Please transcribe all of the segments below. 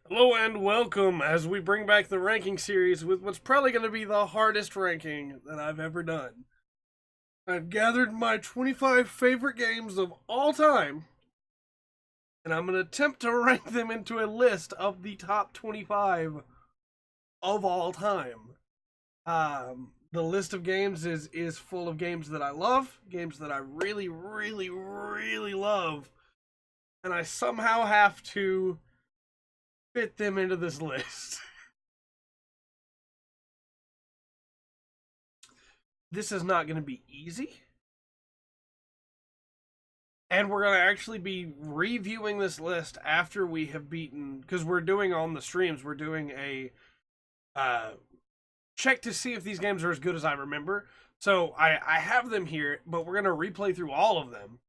Hello and welcome as we bring back the ranking series with what's probably going to be the hardest ranking that I've ever done. I've gathered my 25 favorite games of all time, and I'm going to attempt to rank them into a list of the top 25 of all time. The list of games is full of games that I love, games that I really, really, really love, and I somehow have to fit them into this list. This is not going to be easy. And we're going to actually be reviewing this list after we have beaten, because we're doing on the streams, we're doing a uh, check to see if these games are as good as I remember. So I have them here, but we're going to replay through all of them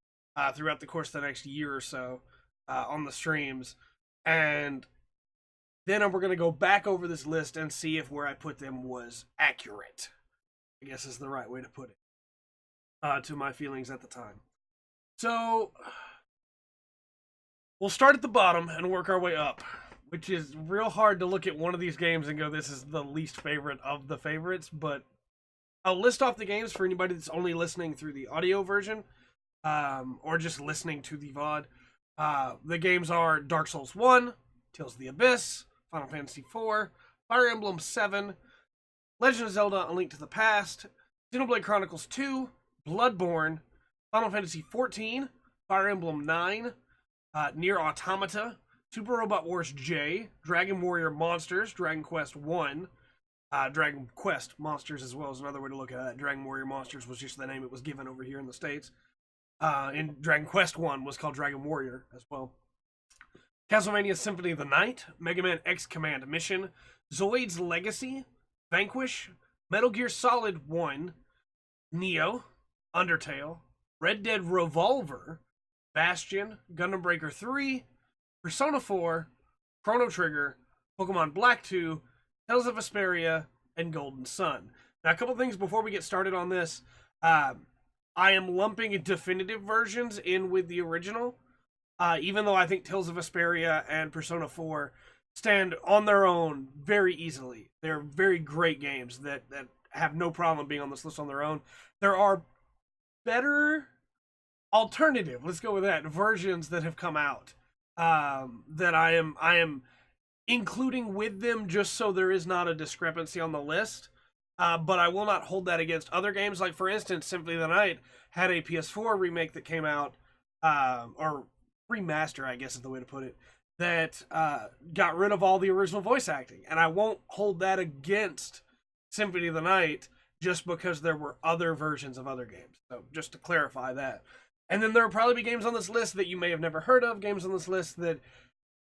throughout the course of the next year or so on the streams. And then we're going to go back over this list and see if where I put them was accurate, I guess is the right way to put it, to my feelings at the time. So we'll start at the bottom and work our way up, which is real hard to look at one of these games and go, this is the least favorite of the favorites. But I'll list off the games for anybody that's only listening through the audio version or just listening to the VOD. The games are Dark Souls 1, Tales of the Abyss, Final Fantasy 4, Fire Emblem 7, Legend of Zelda: A Link to the Past, Xenoblade Chronicles 2, Bloodborne, Final Fantasy 14, Fire Emblem 9, Nier Automata, Super Robot Wars J, Dragon Warrior Monsters, Dragon Quest 1, Dragon Quest Monsters as well is another way to look at it. Dragon Warrior Monsters was just the name it was given over here in the States. And Dragon Quest 1 was called Dragon Warrior as well. Castlevania Symphony of the Night, Mega Man X Command Mission, Zoid's Legacy, Vanquish, Metal Gear Solid 1, Neo, Undertale, Red Dead Revolver, Bastion, Gundam Breaker 3, Persona 4, Chrono Trigger, Pokemon Black 2, Tales of Vesperia, and Golden Sun. Now, a couple things before we get started on this. I am lumping definitive versions in with the original, even though I think Tales of Vesperia and Persona 4 stand on their own very easily. They're very great games that have no problem being on this list on their own. There are better alternative, let's go with that, versions that have come out that I am including with them just so there is not a discrepancy on the list. But I will not hold that against other games. Like, for instance, Symphony of the Night had a PS4 remake that came out, or remaster, I guess is the way to put it, that got rid of all the original voice acting. And I won't hold that against Symphony of the Night just because there were other versions of other games. So just to clarify that. And then there will probably be games on this list that you may have never heard of, games on this list that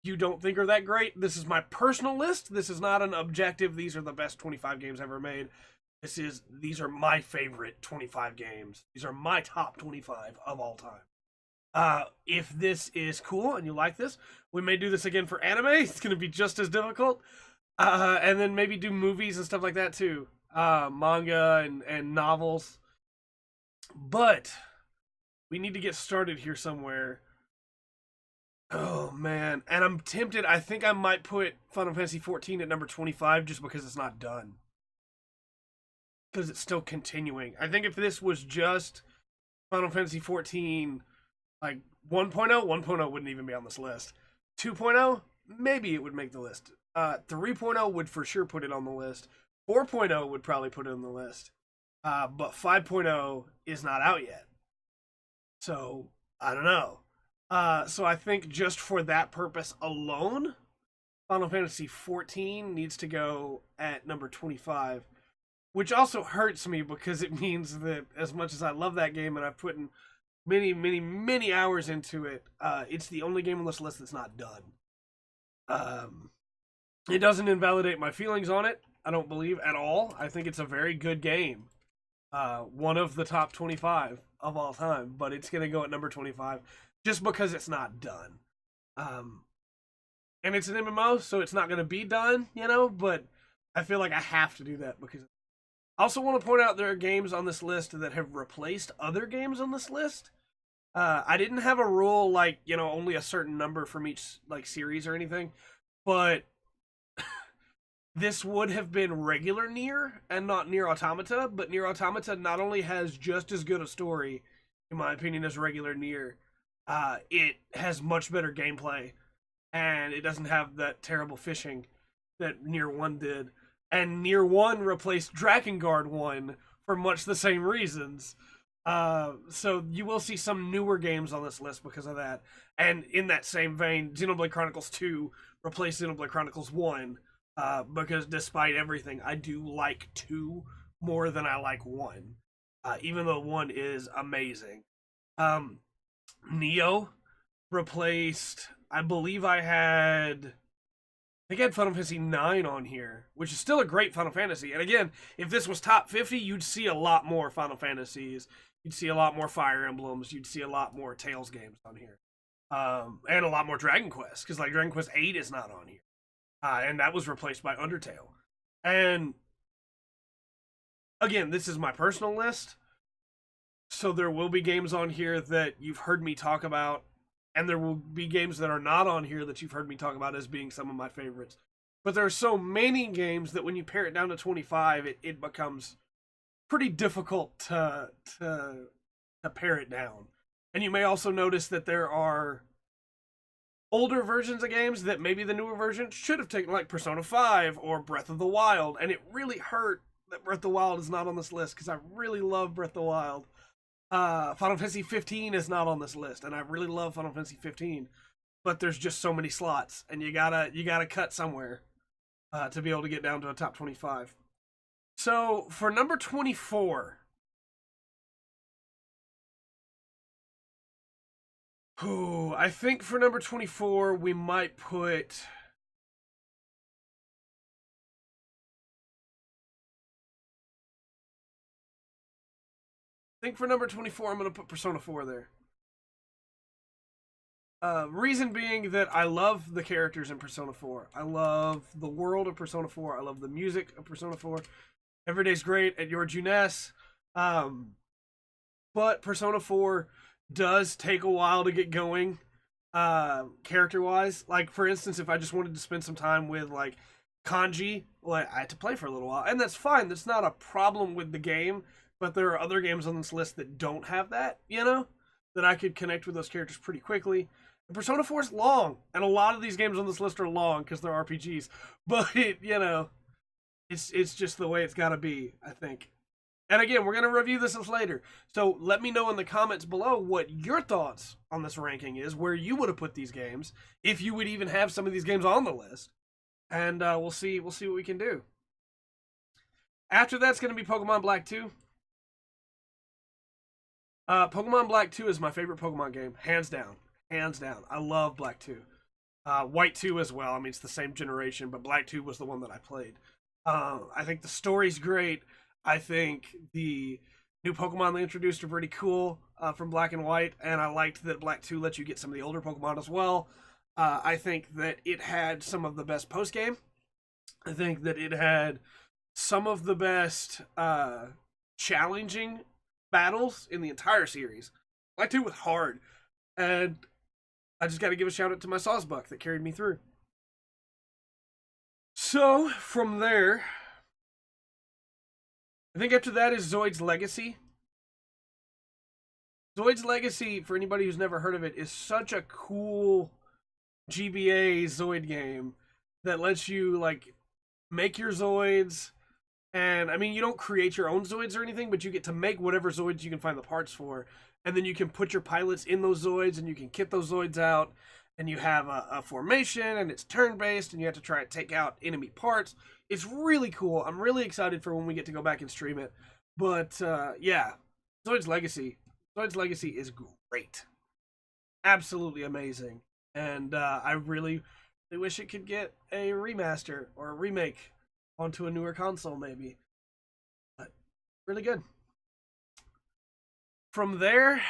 you don't think are that great. This is my personal list. This is not an objective. These are the best 25 games ever made. These are my favorite 25 games. These are my top 25 of all time. If this is cool and you like this, we may do this again for anime. It's going to be just as difficult. And then maybe do movies and stuff like that too. Manga and novels. But we need to get started here somewhere. Oh, man. And I'm tempted. I think I might put Final Fantasy 14 at number 25 just because it's not done. Because it's still continuing. I think if this was just Final Fantasy 14, like 1.0, 1.0 wouldn't even be on this list. 2.0, maybe it would make the list. 3.0 would for sure put it on the list. 4.0 would probably put it on the list. But 5.0 is not out yet. So, I don't know. So I think just for that purpose alone, Final Fantasy 14 needs to go at number 25, which also hurts me because it means that as much as I love that game and I've put in many, many, many hours into it, it's the only game on this list that's not done. It doesn't invalidate my feelings on it, I don't believe, at all. I think it's a very good game. One of the top 25 of all time, but it's going to go at number 25 just because it's not done. And it's an MMO, so it's not going to be done, but I feel like I have to do that because I also want to point out there are games on this list that have replaced other games on this list. I didn't have a rule like, only a certain number from each like series or anything, but this would have been regular Nier and not Nier Automata, but Nier Automata not only has just as good a story, in my opinion, as regular Nier, it has much better gameplay, and it doesn't have that terrible fishing that Nier 1 did. And Nier 1 replaced Drakengard 1 for much the same reasons. So you will see some newer games on this list because of that. And in that same vein, Xenoblade Chronicles 2 replaced Xenoblade Chronicles 1, because despite everything, I do like 2 more than I like 1, even though 1 is amazing. Neo replaced, I believe I think I had Final Fantasy 9 on here, which is still a great Final Fantasy. And again, if this was top 50, you'd see a lot more Final Fantasies. You'd see a lot more Fire Emblems. You'd see a lot more Tales games on here. And a lot more Dragon Quest, because like Dragon Quest 8 is not on here. And that was replaced by Undertale. And again, this is my personal list. So there will be games on here that you've heard me talk about, and there will be games that are not on here that you've heard me talk about as being some of my favorites. But there are so many games that when you pare it down to 25, it becomes pretty difficult to pare it down. And you may also notice that there are older versions of games that maybe the newer version should have taken, like Persona 5 or Breath of the Wild. And it really hurt that Breath of the Wild is not on this list, because I really love Breath of the Wild. Final Fantasy 15 is not on this list, and I really love Final Fantasy 15, but there's just so many slots, and you gotta cut somewhere to be able to get down to a top 25. So for number 24, I think for number 24 we might put. I think for number 24, I'm going to put Persona 4 there. Reason being that I love the characters in Persona 4. I love the world of Persona 4. I love the music of Persona 4. Every Day's Great at Your Juness. But Persona 4 does take a while to get going, character-wise. Like, for instance, if I just wanted to spend some time with, like, Kanji, well, I had to play for a little while. And that's fine. That's not a problem with the game. But there are other games on this list that don't have that, that I could connect with those characters pretty quickly. And Persona 4 is long, and a lot of these games on this list are long because they're RPGs. But, it's just the way it's got to be, I think. And again, we're going to review this later. So let me know in the comments below what your thoughts on this ranking is, where you would have put these games, if you would even have some of these games on the list. And we'll see what we can do. After that's going to be Pokemon Black 2. Pokemon Black 2 is my favorite Pokemon game, hands down. Hands down. I love Black 2. White 2 as well. I mean, it's the same generation, but Black 2 was the one that I played. I think the story's great. I think the new Pokemon they introduced are pretty cool from Black and White, and I liked that Black 2 lets you get some of the older Pokemon as well. I think that it had some of the best post-game. I think that it had some of the best challenging battles in the entire series. Black 2 was hard, and I just got to give a shout out to my Sawsbuck that carried me through. So, from there, I think after that is Zoid's Legacy. Zoid's Legacy, for anybody who's never heard of it, is such a cool GBA Zoid game that lets you, like, make your Zoids. And, I mean, you don't create your own Zoids or anything, but you get to make whatever Zoids you can find the parts for. And then you can put your pilots in those Zoids, and you can kit those Zoids out. And you have a formation, and it's turn-based, and you have to try to take out enemy parts. It's really cool. I'm really excited for when we get to go back and stream it. But, yeah, Zoid's Legacy. Zoid's Legacy is great. Absolutely amazing. And I really wish it could get a remaster or a remake onto a newer console, maybe. But really good. From there,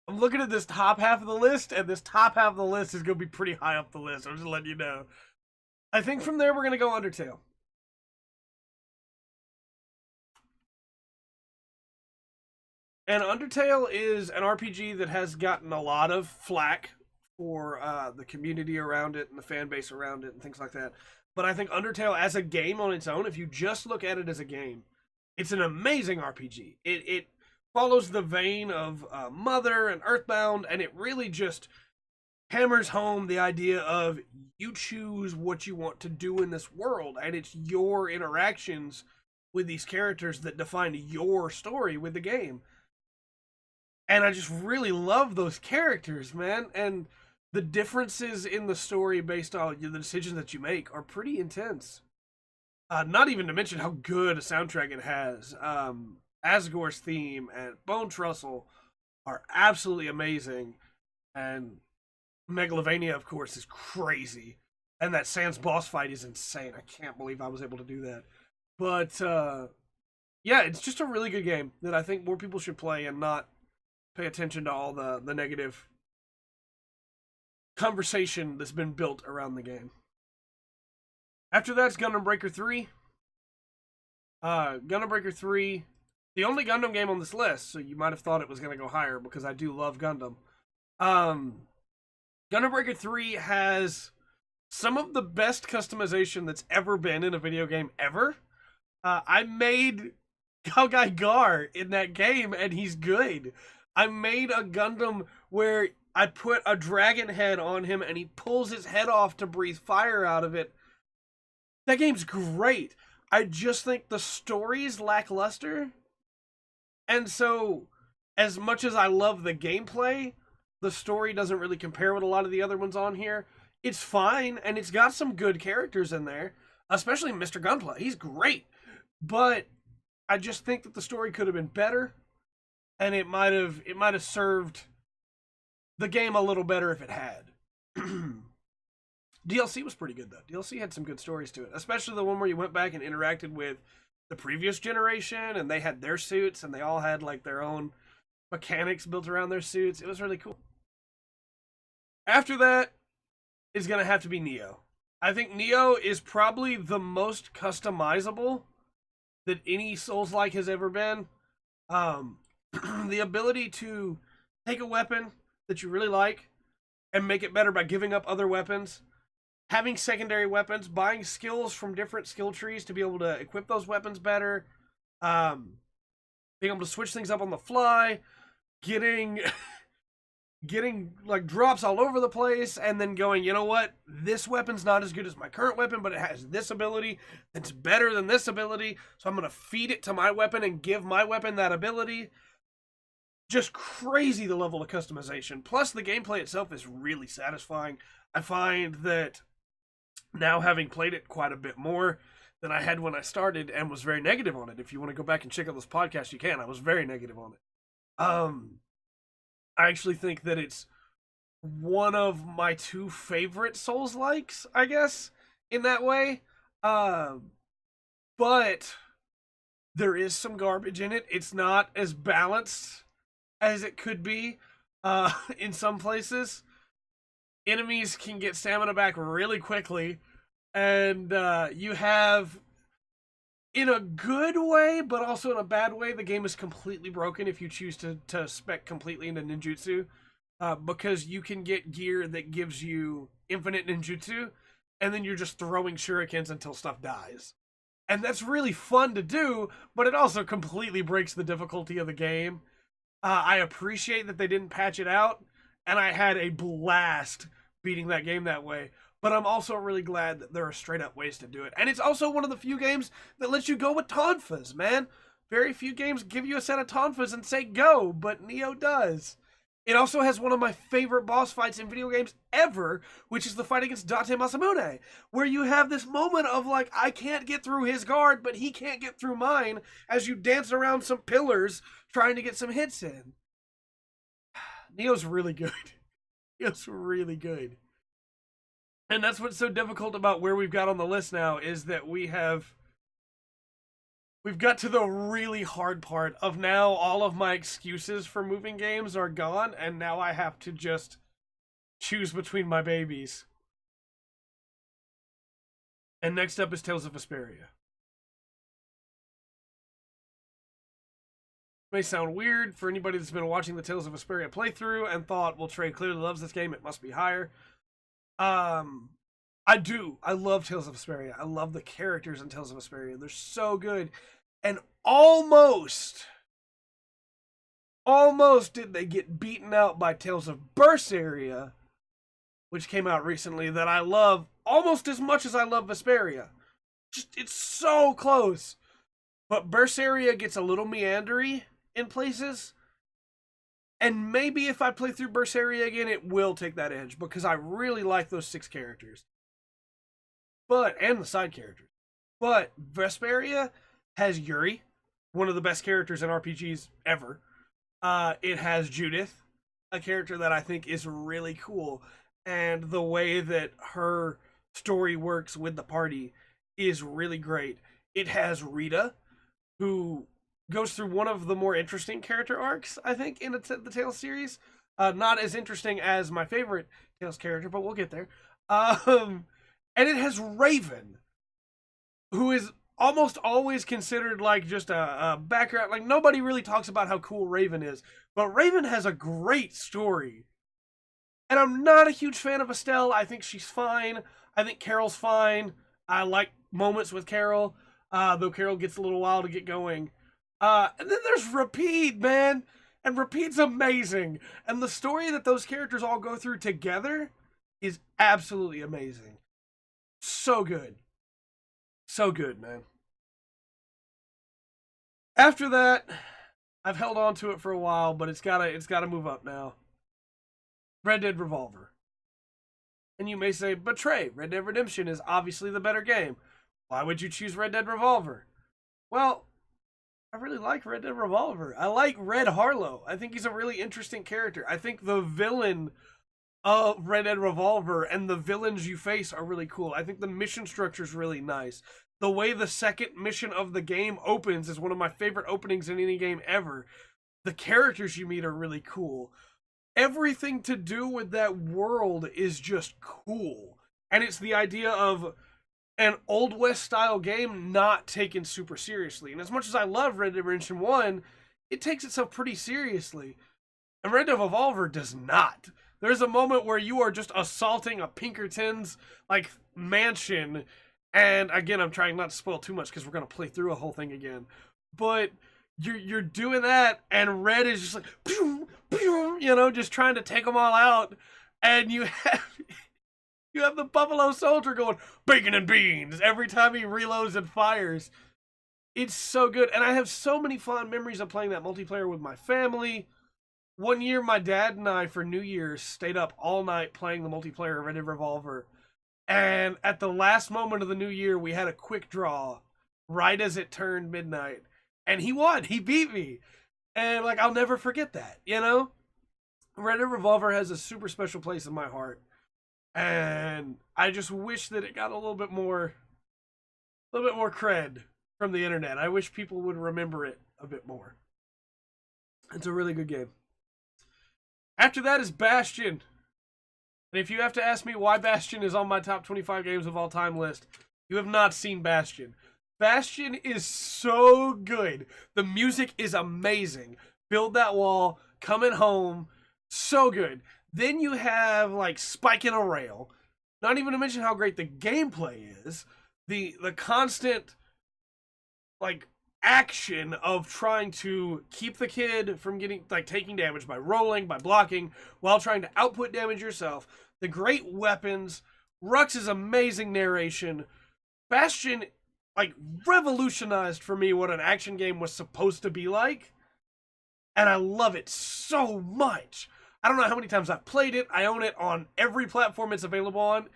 I'm looking at this top half of the list, and this top half of the list is going to be pretty high up the list. I'm just letting you know. I think from there we're going to go Undertale. And Undertale is an RPG that has gotten a lot of flack for the community around it and the fan base around it and things like that. But I think Undertale as a game on its own, if you just look at it as a game, it's an amazing RPG. It follows the vein of Mother and Earthbound, and it really just hammers home the idea of you choose what you want to do in this world, and it's your interactions with these characters that define your story with the game. And I just really love those characters, man. And the differences in the story based on the decisions that you make are pretty intense. Not even to mention how good a soundtrack it has. Asgore's theme and Bone Trussell are absolutely amazing. And Megalovania, of course, is crazy. And that Sans boss fight is insane. I can't believe I was able to do that. But, yeah, it's just a really good game that I think more people should play and not pay attention to all the negative conversation that's been built around the game. After that's Gundam Breaker 3. Gundam Breaker 3, the only Gundam game on this list, so you might have thought it was going to go higher because I do love Gundam. Gundam Breaker 3 has some of the best customization that's ever been in a video game ever. I made Galgai Gar in that game, and he's good. I made a Gundam where I put a dragon head on him and he pulls his head off to breathe fire out of it. That game's great. I just think the story's lackluster. And so, as much as I love the gameplay, the story doesn't really compare with a lot of the other ones on here. It's fine, and it's got some good characters in there, especially Mr. Gunpla. He's great. But I just think that the story could have been better. And it might have served the game a little better if it had. DLC was pretty good, though. DLC had some good stories to it, especially the one where you went back and interacted with the previous generation, and they had their suits, and they all had like their own mechanics built around their suits. It was really cool. After that is going to have to be Neo. I think Neo is probably the most customizable that any Souls-like has ever been. The ability to take a weapon that you really like and make it better by giving up other weapons, having secondary weapons, buying skills from different skill trees to be able to equip those weapons better, being able to switch things up on the fly, getting like drops all over the place, and then going, you know what, this weapon's not as good as my current weapon, but it has this ability that's better than this ability, so I'm going to feed it to my weapon and give my weapon that ability. Just crazy, the level of customization. Plus, the gameplay itself is really satisfying. I find that now, having played it quite a bit more than I had when I started and was very negative on it. If you want to go back and check out this podcast, you can. I was very negative on it. I actually think that it's one of my two favorite Souls-likes, I guess, in that way. But there is some garbage in it. It's not as balanced as it could be in some places. Enemies can get stamina back really quickly, and you have, in a good way, but also in a bad way, the game is completely broken if you choose to spec completely into ninjutsu, because you can get gear that gives you infinite ninjutsu, and then you're just throwing shurikens until stuff dies. And that's really fun to do, but it also completely breaks the difficulty of the game. I appreciate that they didn't patch it out, and I had a blast beating that game that way. But I'm also really glad that there are straight up ways to do it. And it's also one of the few games that lets you go with tonfas, man. Very few games give you a set of tonfas and say go, but Neo does. It also has one of my favorite boss fights in video games ever, which is the fight against Date Masamune, where you have this moment of like, I can't get through his guard, but he can't get through mine, as you dance around some pillars trying to get some hits in. Neo's really good. Neo's really good. And that's what's so difficult about where we've got on the list now, is that we've got to the really hard part of now all of my excuses for moving games are gone, and now I have to just choose between my babies. And next up is Tales of Vesperia. May sound weird for anybody that's been watching the Tales of Vesperia playthrough and thought, well, Trey clearly loves this game, it must be higher. I do. I love Tales of Vesperia. I love the characters in Tales of Vesperia. They're so good. And almost did they get beaten out by Tales of Berseria, which came out recently, that I love almost as much as I love Vesperia. Just, it's so close. But Berseria gets a little meandery in places. And maybe if I play through Berseria again, it will take that edge, because I really like those 6 characters. And the side characters. But Vesperia has Yuri, one of the best characters in RPGs ever. It has Judith, a character that I think is really cool. And the way that her story works with the party is really great. It has Rita, who goes through one of the more interesting character arcs, I think, in the Tales series. Not as interesting as my favorite Tales character, but we'll get there. And it has Raven, who is almost always considered like just a background. Like, nobody really talks about how cool Raven is, but Raven has a great story. And I'm not a huge fan of Estelle. I think she's fine. I think Carol's fine. I like moments with Carol, though Carol gets a little while to get going. And then there's Rapide, man. And Rapide's amazing. And the story that those characters all go through together is absolutely amazing. So good. So good, man. After that, I've held on to it for a while, but it's gotta move up now. Red Dead Revolver. And you may say, but Trey, Red Dead Redemption is obviously the better game. Why would you choose Red Dead Revolver? Well, I really like Red Dead Revolver. I like Red Harlow. I think he's a really interesting character. I think the villain of Red Dead Revolver and the villains you face are really cool. I think the mission structure is really nice. The way the second mission of the game opens is one of my favorite openings in any game ever. The characters you meet are really cool. Everything to do with that world is just cool. And it's the idea of an Old West style game not taken super seriously. And as much as I love Red Dead Redemption 1, it takes itself pretty seriously. And Red Dead Revolver does not. There's a moment where you are just assaulting a Pinkerton's like mansion, and again, I'm trying not to spoil too much because we're gonna play through a whole thing again. But you're doing that, and Red is just like, pew, pew, you know, just trying to take them all out, and you have the Buffalo Soldier going bacon and beans every time he reloads and fires. It's so good, and I have so many fond memories of playing that multiplayer with my family. One year, my dad and I, for New Year's, stayed up all night playing the multiplayer of Red Dead Revolver. And at the last moment of the new year, we had a quick draw right as it turned midnight. And he won. He beat me. And, like, I'll never forget that, you know? Red Dead Revolver has a super special place in my heart. And I just wish that it got a little bit more cred from the internet. I wish people would remember it a bit more. It's a really good game. After that is Bastion. And if you have to ask me why Bastion is on my top 25 games of all time list, you have not seen Bastion. Bastion is so good. The music is amazing. Build That Wall, Coming Home, so good. Then you have like Spiking a Rail. Not even to mention how great the gameplay is. The constant like action of trying to keep the kid from getting like taking damage by rolling, by blocking, while trying to output damage yourself. The great weapons, Rux's amazing narration. Bastion like revolutionized for me what an action game was supposed to be like, and I love it so much. I don't know how many times I've played it. I own it on every platform it's available on.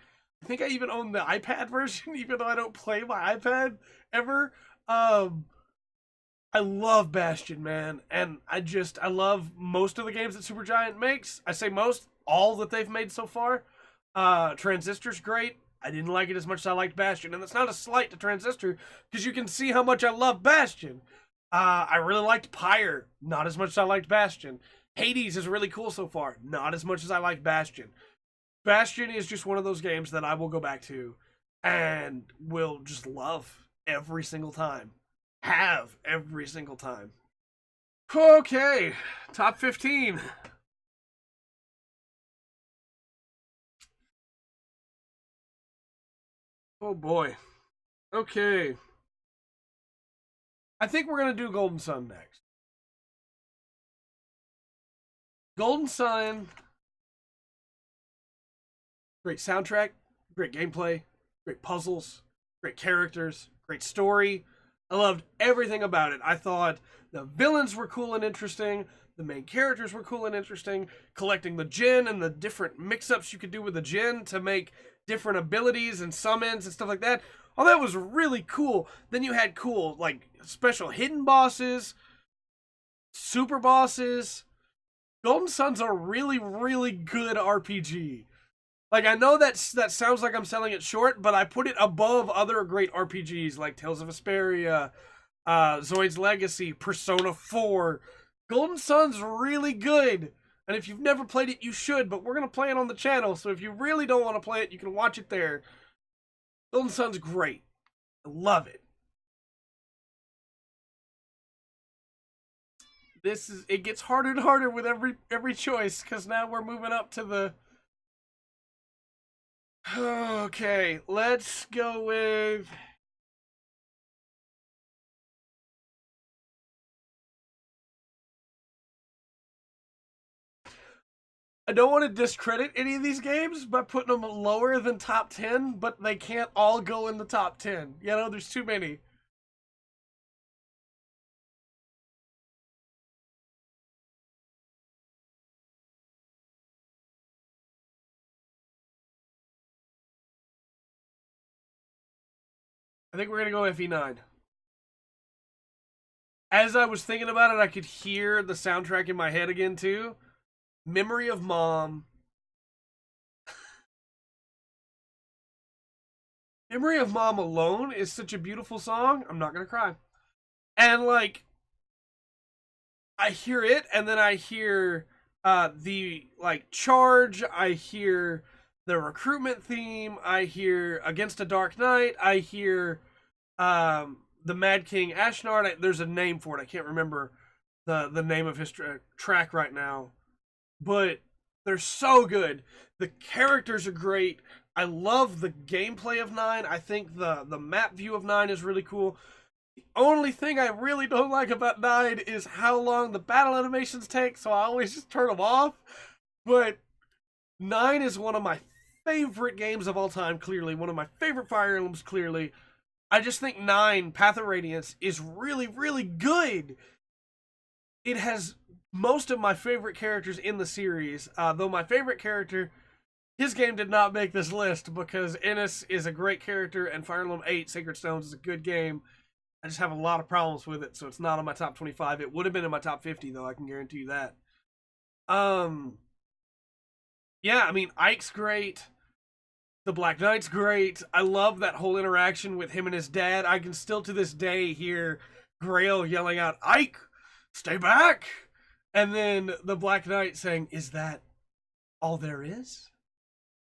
I think I even own the iPad version, even though I don't play my iPad ever. I love Bastion, man, and I love most of the games that Supergiant makes. I say most, all that they've made so far. Transistor's great. I didn't like it as much as I liked Bastion, and that's not a slight to Transistor, because you can see how much I love Bastion. I really liked Pyre, not as much as I liked Bastion. Hades is really cool so far, not as much as I like Bastion. Bastion is just one of those games that I will go back to and will just love every single time. Have every single time. Okay, top 15. Oh boy. Okay. I think we're going to do Golden Sun next. Golden Sun, great soundtrack, great gameplay, great puzzles, great characters, great story. I loved everything about it. I thought the villains were cool and interesting. The main characters were cool and interesting. Collecting the Jinn and the different mix-ups you could do with the Jinn to make different abilities and summons and stuff like that. All that was really cool. Then you had cool, like, special hidden bosses, super bosses. Golden Sun's a really, really good RPG. Like, I know that sounds like I'm selling it short, but I put it above other great RPGs like Tales of Vesperia, Zoid's Legacy, Persona 4. Golden Sun's really good. And if you've never played it, you should, but we're going to play it on the channel, so if you really don't want to play it, you can watch it there. Golden Sun's great. I love it. It gets harder and harder with every choice, because now we're moving up to the... Okay, let's go with... I don't want to discredit any of these games by putting them lower than top 10, but they can't all go in the top 10. You know, there's too many. I think we're going to go FE9. As I was thinking about it, I could hear the soundtrack in my head again, too. Memory of Mom. Memory of Mom alone is such a beautiful song. I'm not going to cry. And, like, I hear it, and then I hear the, like, charge. I hear the recruitment theme. I hear Against a Dark Night. I hear the Mad King Ashnard. There's a name for it. I can't remember the name of his track right now. But they're so good. The characters are great. I love the gameplay of 9. I think the map view of 9 is really cool. The only thing I really don't like about 9 is how long the battle animations take, so I always just turn them off. But 9 is one of my favorite games of all time, clearly. One of my favorite Fire Emblems, clearly. I just think 9, Path of Radiance, is really, really good. It has most of my favorite characters in the series, though my favorite character, his game did not make this list because Ennis is a great character and Fire Emblem 8 Sacred Stones is a good game. I just have a lot of problems with it, so it's not on my top 25. It would have been in my top 50, though, I can guarantee you that. Yeah, I mean, Ike's great. The Black Knight's great. I love that whole interaction with him and his dad. I can still, to this day, hear Grail yelling out, "Ike, stay back!" And then the Black Knight saying, "Is that all there is?"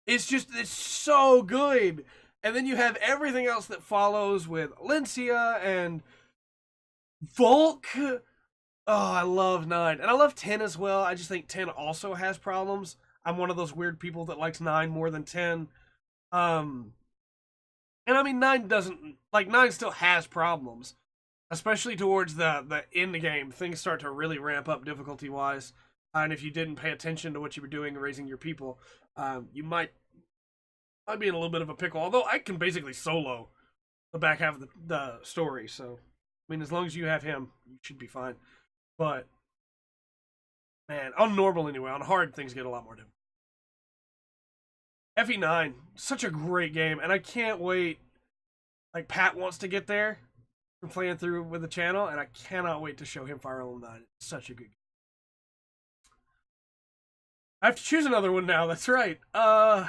It's so good. And then you have everything else that follows with Lencia and Volk. Oh, I love 9. And I love 10 as well. I just think 10 also has problems. I'm one of those weird people that likes 9 more than 10. And I mean, 9 doesn't... Like, 9 still has problems. Especially towards the end game. Things start to really ramp up difficulty-wise. And if you didn't pay attention to what you were doing raising your people, you might be in a little bit of a pickle. Although I can basically solo the back half of the story. So, I mean, as long as you have him, you should be fine. But, man, on normal anyway. On hard, things get a lot more difficult. FE9, such a great game. And I can't wait. Like, Pat wants to get there from playing through with the channel. And I cannot wait to show him Fire Emblem 9. It's such a good game. I have to choose another one now. That's right. I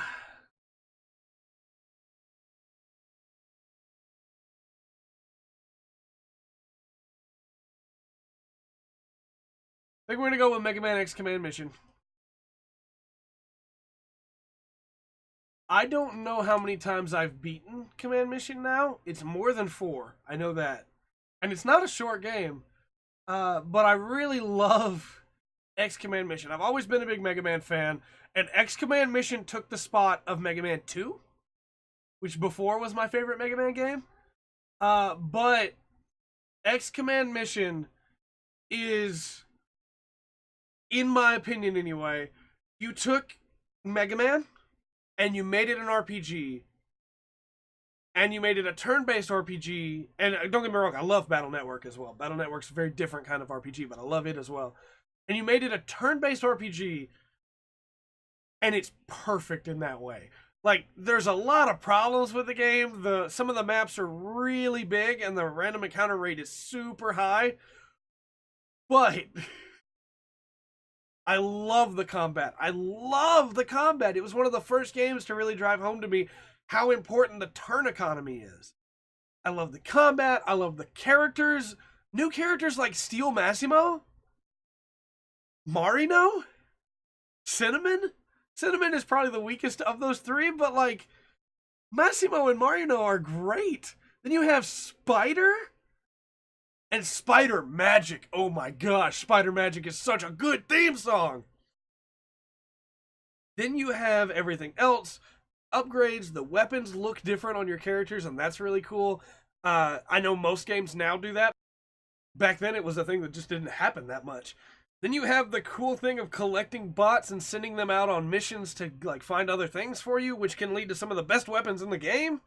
think we're going to go with Mega Man X Command Mission. I don't know how many times I've beaten Command Mission now. It's more than 4. I know that. And it's not a short game. But I really love X Command Mission. I've always been a big Mega Man fan. And X Command Mission took the spot of Mega Man 2, which before was my favorite Mega Man game. But X Command Mission is, in my opinion anyway, you took Mega Man and you made it an RPG, and you made it a turn-based RPG, and don't get me wrong, I love Battle Network as well. Battle Network's a very different kind of RPG, but I love it as well. And you made it a turn-based RPG, and it's perfect in that way. Like, there's a lot of problems with the game. Some of the maps are really big, and the random encounter rate is super high. But I love the combat. I love the combat. It was one of the first games to really drive home to me how important the turn economy is. I love the combat. I love the characters. New characters like Steel Massimo, Marino, Cinnamon. Cinnamon is probably the weakest of those 3, but like Massimo and Marino are great. Then you have Spider and Spider Magic. Oh my gosh, Spider Magic is such a good theme song. Then you have everything else. Upgrades, the weapons look different on your characters, and that's really cool. I know most games now do that. Back then it was a thing that just didn't happen that much. Then you have the cool thing of collecting bots and sending them out on missions to like find other things for you, which can lead to some of the best weapons in the game.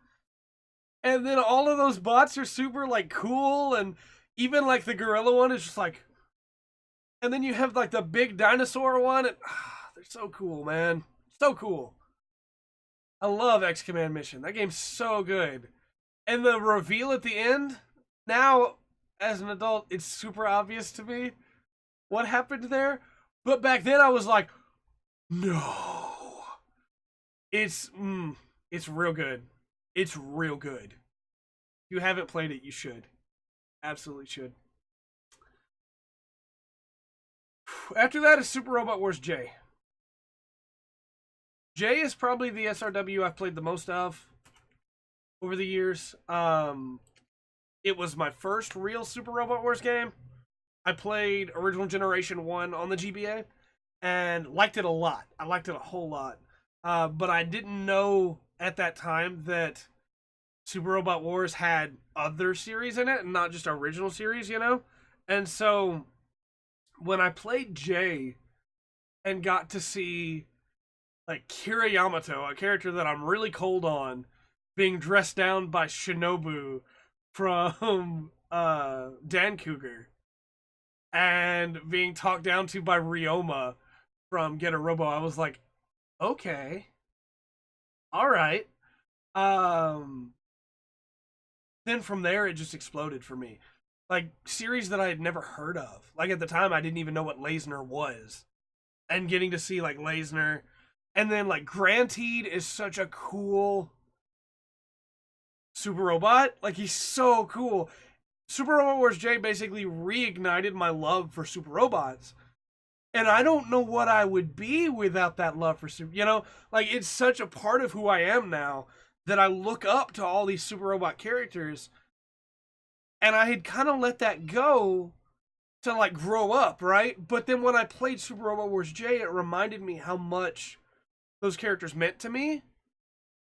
And then all of those bots are super like cool, and even like the gorilla one is just like, and then you have like the big dinosaur one, and they're so cool, man. So cool. I love X Command Mission. That game's so good. And the reveal at the end, now as an adult, it's super obvious to me what happened there. But back then I was like, no. It's real good. It's real good. If you haven't played it, you should. Absolutely should. After that is Super Robot Wars J. J is probably the SRW I've played the most of over the years. It was my first real Super Robot Wars game. I played Original Generation 1 on the GBA and liked it a lot. I liked it a whole lot. But I didn't know at that time that Super Robot Wars had other series in it and not just original series, you know? And so when I played J and got to see like Kira Yamato, a character that I'm really cold on, being dressed down by Shinobu from Dan Cougar, and being talked down to by Ryoma from Get a Robo, I was like, okay, all right. Then from there, it just exploded for me. Like, series that I had never heard of. Like, at the time, I didn't even know what Lasner was. And getting to see, like, Lasner. And then, like, Grantede is such a cool Super Robot. Like, he's so cool. Super Robot Wars J basically reignited my love for Super Robots. And I don't know what I would be without that love for Super... You know, like, it's such a part of who I am now that I look up to all these Super Robot characters. And I had kind of let that go to, like, grow up, right? But then when I played Super Robot Wars J, it reminded me how much those characters meant to me.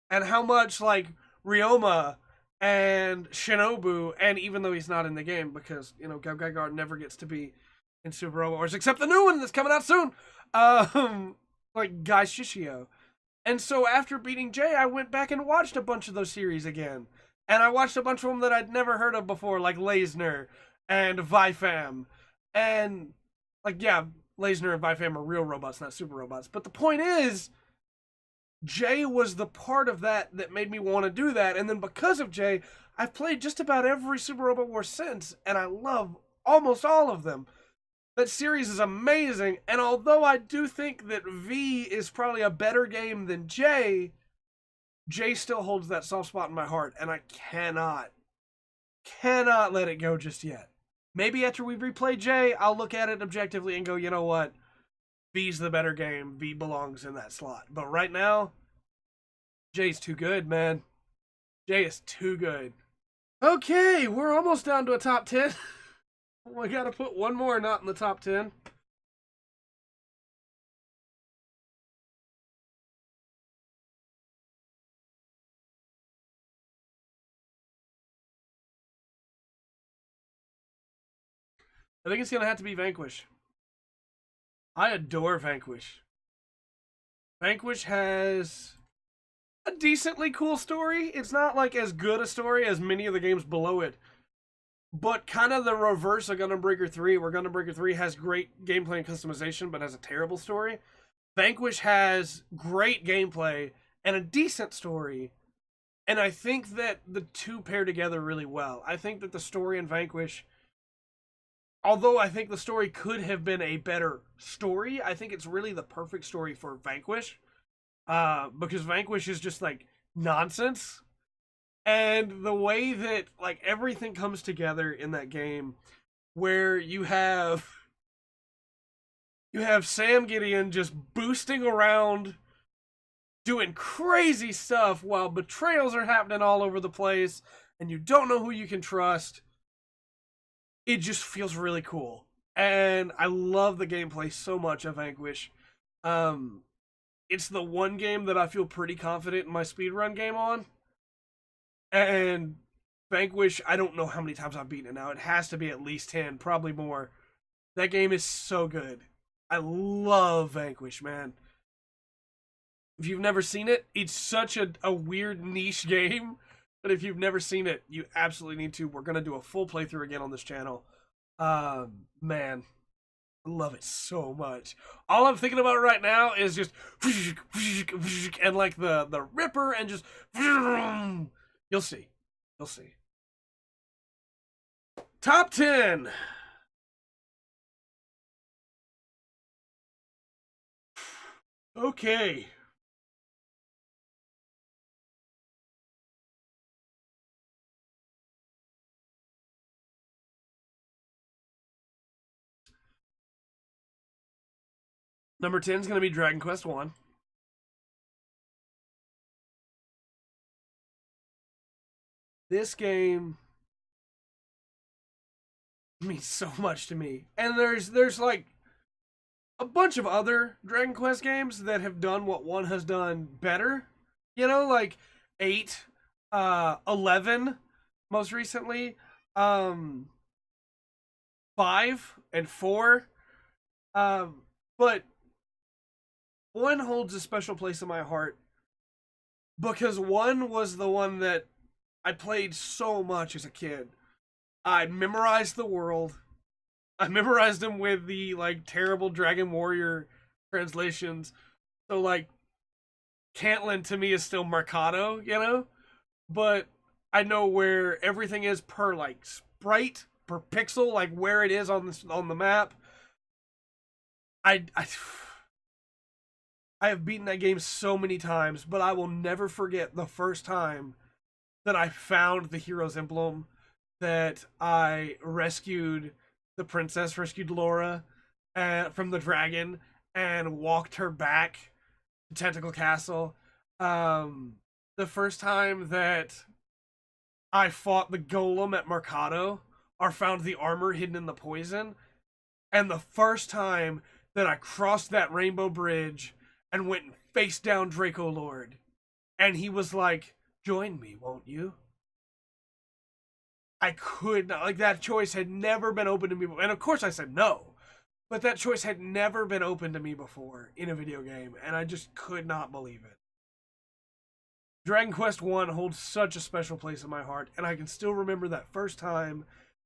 And how much, like, Ryoma and Shinobu, and even though he's not in the game, because, you know, Gab Gaigar never gets to be in Super Robot Wars, except the new one that's coming out soon, like, Guy Shishio. And so after beating J, I went back and watched a bunch of those series again. And I watched a bunch of them that I'd never heard of before, like Lasner and Vifam. And, like, yeah, Lasner and Vifam are real robots, not super robots. But the point is, J was the part of that that made me want to do that. And then because of J, I've played just about every Super Robot Wars since, and I love almost all of them. That series is amazing, and although I do think that V is probably a better game than J, J still holds that soft spot in my heart, and I cannot let it go just yet. Maybe after we replay J, I'll look at it objectively and go, you know what? V's the better game. V belongs in that slot. But right now, Jay's too good, man. Jay is too good. Okay, we're almost down to a top 10. We gotta put one more not in the top 10. I think it's gonna have to be Vanquish. I adore Vanquish. Vanquish has a decently cool story. It's not like as good a story as many of the games below it. But kind of the reverse of Gundam Breaker 3, where Gundam Breaker 3 has great gameplay and customization, but has a terrible story. Vanquish has great gameplay and a decent story. And I think that the two pair together really well. I think that the story in Vanquish, although I think the story could have been a better story, I think it's really the perfect story for Vanquish. Because Vanquish is just like nonsense. And the way that like everything comes together in that game, where you have Sam Gideon just boosting around doing crazy stuff while betrayals are happening all over the place and you don't know who you can trust. It just feels really cool. And I love the gameplay so much of Vanquish. It's the one game that I feel pretty confident in my speedrun game on. And Vanquish, I don't know how many times I've beaten it now. It has to be at least 10, probably more. That game is so good. I love Vanquish, man. If you've never seen it, it's such a weird niche game. But if you've never seen it, you absolutely need to. We're going to do a full playthrough again on this channel. Man, I love it so much. All I'm thinking about right now is just and like the Ripper and just you'll see. You'll see. Top 10. Okay. Number 10 is going to be Dragon Quest 1. This game means so much to me. And there's like a bunch of other Dragon Quest games that have done what 1 has done better. You know, like 8, 11 most recently, 5 and 4. But 1 holds a special place in my heart because 1 was the one that I played so much as a kid. I memorized the world. I memorized them with the like terrible Dragon Warrior translations. So like Cantland to me is still Mercado, you know? But I know where everything is per like sprite, per pixel, like where it is on the map. I have beaten that game so many times, but I will never forget the first time that I found the hero's emblem, that I rescued the princess, rescued Laura from the dragon, and walked her back to Tentacle Castle. The first time that I fought the golem at Mercado, or found the armor hidden in the poison, and the first time that I crossed that rainbow bridge and went and faced down Draco Lord. And he was like, join me, won't you? I could not, like, that choice had never been open to me before. And of course I said no. But that choice had never been open to me before in a video game. And I just could not believe it. Dragon Quest 1 holds such a special place in my heart. And I can still remember that first time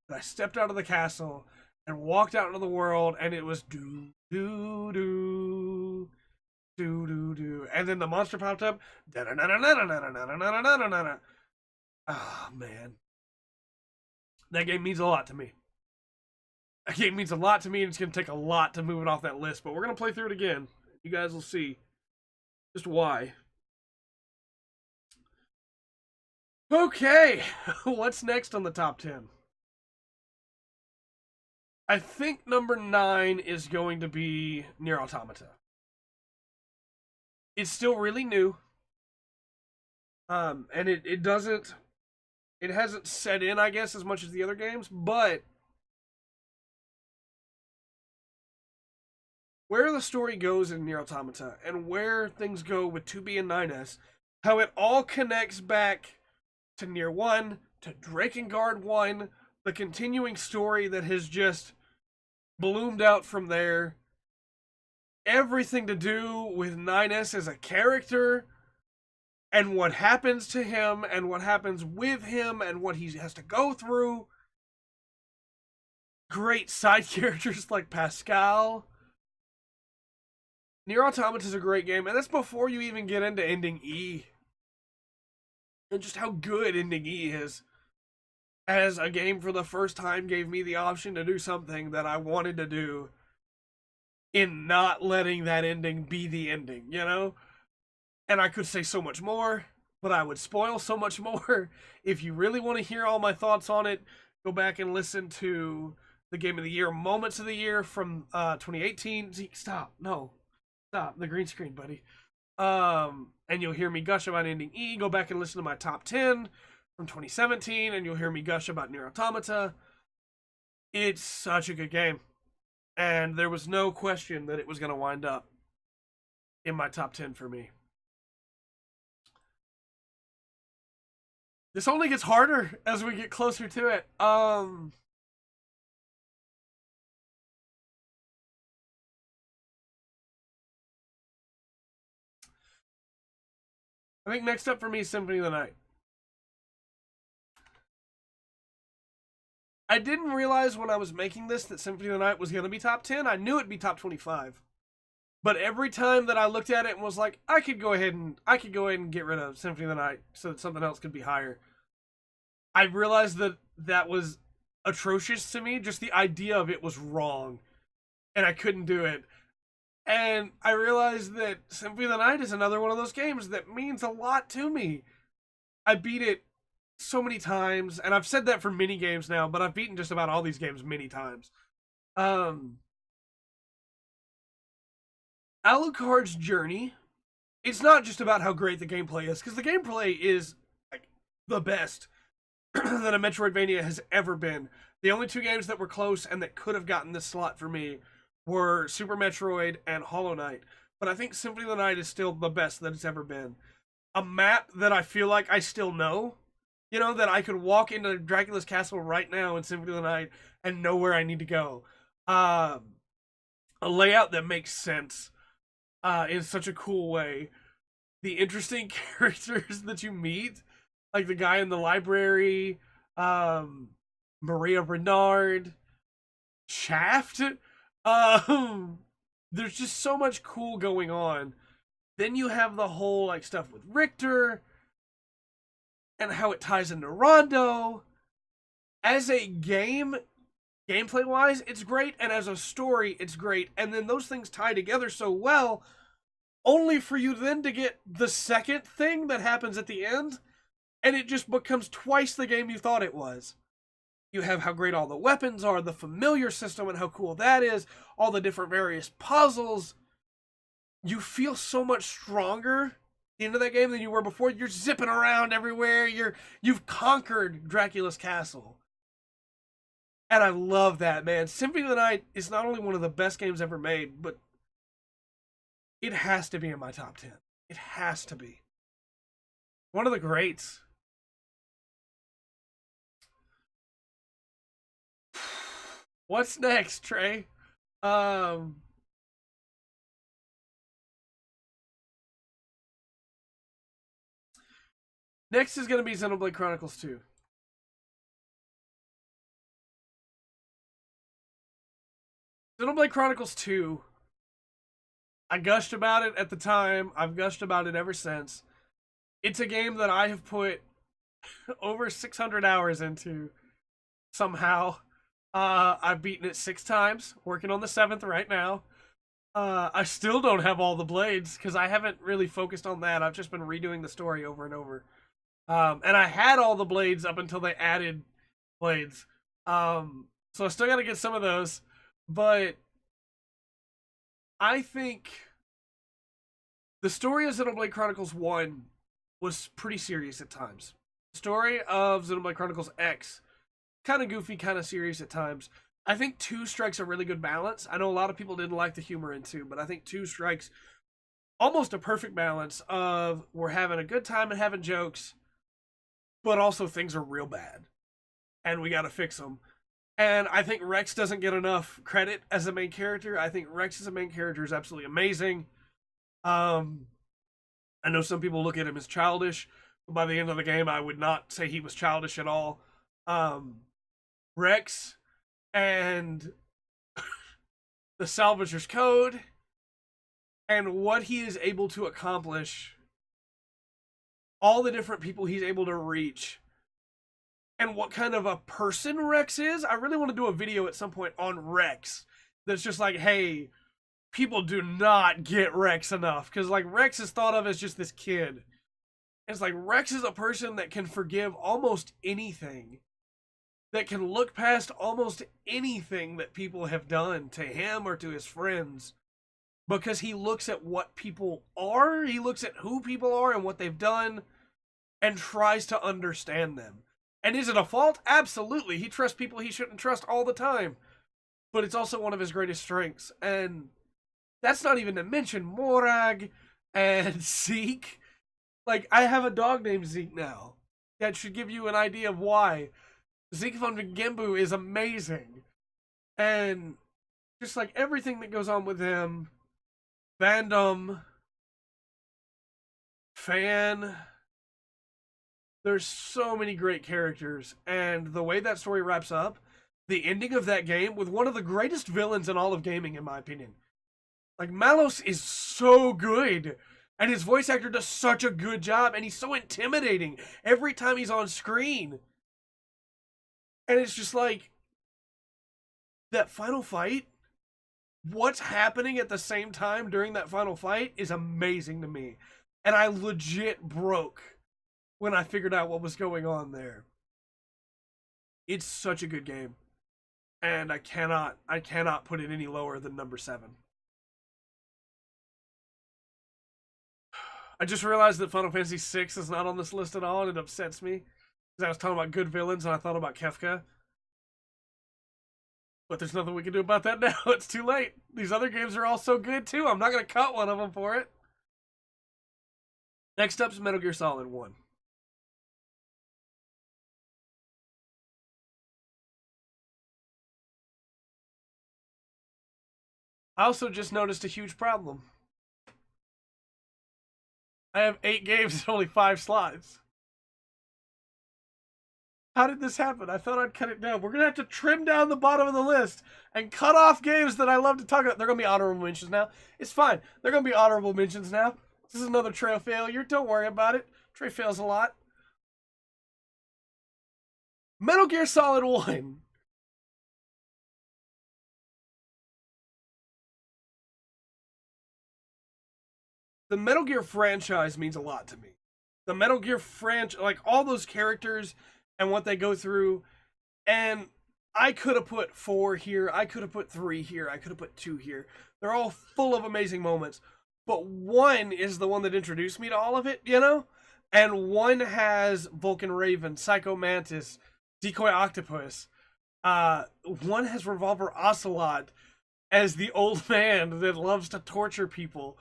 that I stepped out of the castle and walked out into the world, and it was do do do do do do, and then the monster popped up. Oh man, that game means a lot to me. That game means a lot to me, and it's gonna take a lot to move it off that list. But we're gonna play through it again. You guys will see just why. Okay, what's next on the top 10? I think number 9 is going to be Nier Automata. It's still really new. And it hasn't set in, I guess, as much as the other games, but where the story goes in Nier Automata and where things go with 2B and 9S, how it all connects back to Nier 1, to Drakengard 1, the continuing story that has just bloomed out from there, everything to do with 9S as a character, and what happens to him, and what happens with him, and what he has to go through. Great side characters like Pascal. Nier Automata is a great game, and that's before you even get into Ending E. And just how good Ending E is. As a game for the first time gave me the option to do something that I wanted to do in not letting that ending be the ending, you know? And I could say so much more, but I would spoil so much more. If you really want to hear all my thoughts on it, go back and listen to the Game of the Year, Moments of the Year from 2018. Stop, the green screen, buddy. And you'll hear me gush about Ending E. Go back and listen to my top 10 from 2017, and you'll hear me gush about Nier Automata. It's such a good game. And there was no question that it was going to wind up in my top 10 for me. This only gets harder as we get closer to it. I think next up for me is Symphony of the Night. I didn't realize when I was making this that Symphony of the Night was going to be top 10. I knew it'd be top 25. But every time that I looked at it and was like, I could go ahead and get rid of Symphony of the Night so that something else could be higher, I realized that that was atrocious to me. Just the idea of it was wrong. And I couldn't do it. And I realized that Symphony of the Night is another one of those games that means a lot to me. I beat it so many times, and I've said that for many games now, but I've beaten just about all these games many times. Alucard's journey, it's not just about how great the gameplay is, because the gameplay is like the best that a Metroidvania has ever been. The only two games that were close and that could have gotten this slot for me were Super Metroid and Hollow Knight. But I think Symphony of the Night is still the best that it's ever been. A map that I feel like I still know. You know, that I could walk into Dracula's castle right now in Symphony of the Night and know where I need to go. A layout that makes sense in such a cool way. The interesting characters that you meet, like the guy in the library, Maria Renard, Shaft. There's just so much cool going on. Then you have the whole like stuff with Richter and how it ties into Rondo. As a game, gameplay wise, it's great, and as a story, it's great. And then those things tie together so well, only for you then to get the second thing that happens at the end, and it just becomes twice the game you thought it was. You have how great all the weapons are, the familiar system and how cool that is, all the different various puzzles. You feel so much stronger into that game than you were before. You're zipping around everywhere. You've conquered Dracula's castle. And I love that, man. Symphony of the Night is not only one of the best games ever made, but it has to be in my top 10. It has to be. One of the greats. What's next, Trey? Next is going to be Xenoblade Chronicles 2. Xenoblade Chronicles 2, I gushed about it at the time. I've gushed about it ever since. It's a game that I have put over 600 hours into somehow. I've beaten it 6 times, working on the 7th right now. I still don't have all the blades because I haven't really focused on that. I've just been redoing the story over and over. And I had all the blades up until they added blades. So I still got to get some of those. But I think the story of Xenoblade Chronicles 1 was pretty serious at times. The story of Xenoblade Chronicles X, kind of goofy, kind of serious at times. I think 2 strikes a really good balance. I know a lot of people didn't like the humor in 2, but I think 2 strikes almost a perfect balance of we're having a good time and having jokes, but also things are real bad, and we got to fix them. And I think Rex doesn't get enough credit as a main character. I think Rex as a main character is absolutely amazing. I know some people look at him as childish, but by the end of the game, I would not say he was childish at all. Rex and the Salvager's Code and what he is able to accomplish, all the different people he's able to reach, and what kind of a person Rex is. I really want to do a video at some point on Rex that's just like, hey, people do not get Rex enough, because like Rex is thought of as just this kid. It's like Rex is a person that can forgive almost anything, that can look past almost anything that people have done to him or to his friends, because he looks at what people are, he looks at who people are and what they've done, and tries to understand them. And is it a fault? Absolutely. He trusts people he shouldn't trust all the time. But it's also one of his greatest strengths. And that's not even to mention Morag and Zeke. Like, I have a dog named Zeke now. That should give you an idea of why. Zeke von Gembu is amazing. And just like everything that goes on with him, fandom, fan, there's so many great characters. And the way that story wraps up, the ending of that game with one of the greatest villains in all of gaming, in my opinion. Like, Malos is so good. And his voice actor does such a good job. And he's so intimidating every time he's on screen. And it's just like, that final fight, what's happening at the same time during that final fight is amazing to me. And I legit broke when I figured out what was going on there. It's such a good game. And I cannot put it any lower than number 7. I just realized that Final Fantasy VI is not on this list at all, and it upsets me. Because I was talking about good villains, and I thought about Kefka. But there's nothing we can do about that now. It's too late. These other games are all so good, too. I'm not going to cut one of them for it. Next up is Metal Gear Solid 1. I also just noticed a huge problem. I have 8 games and only 5 slots. How did this happen? I thought I'd cut it down. We're going to have to trim down the bottom of the list and cut off games that I love to talk about. They're going to be honorable mentions now. It's fine. They're going to be honorable mentions now. This is another Trey failure. Don't worry about it. Trey fails a lot. Metal Gear Solid 1. The Metal Gear franchise means a lot to me. The Metal Gear franchise, like all those characters and what they go through. And I could have put 4 here. I could have put 3 here. I could have put 2 here. They're all full of amazing moments. But 1 is the one that introduced me to all of it, you know? And 1 has Vulcan Raven, Psycho Mantis, Decoy Octopus. 1 has Revolver Ocelot as the old man that loves to torture people.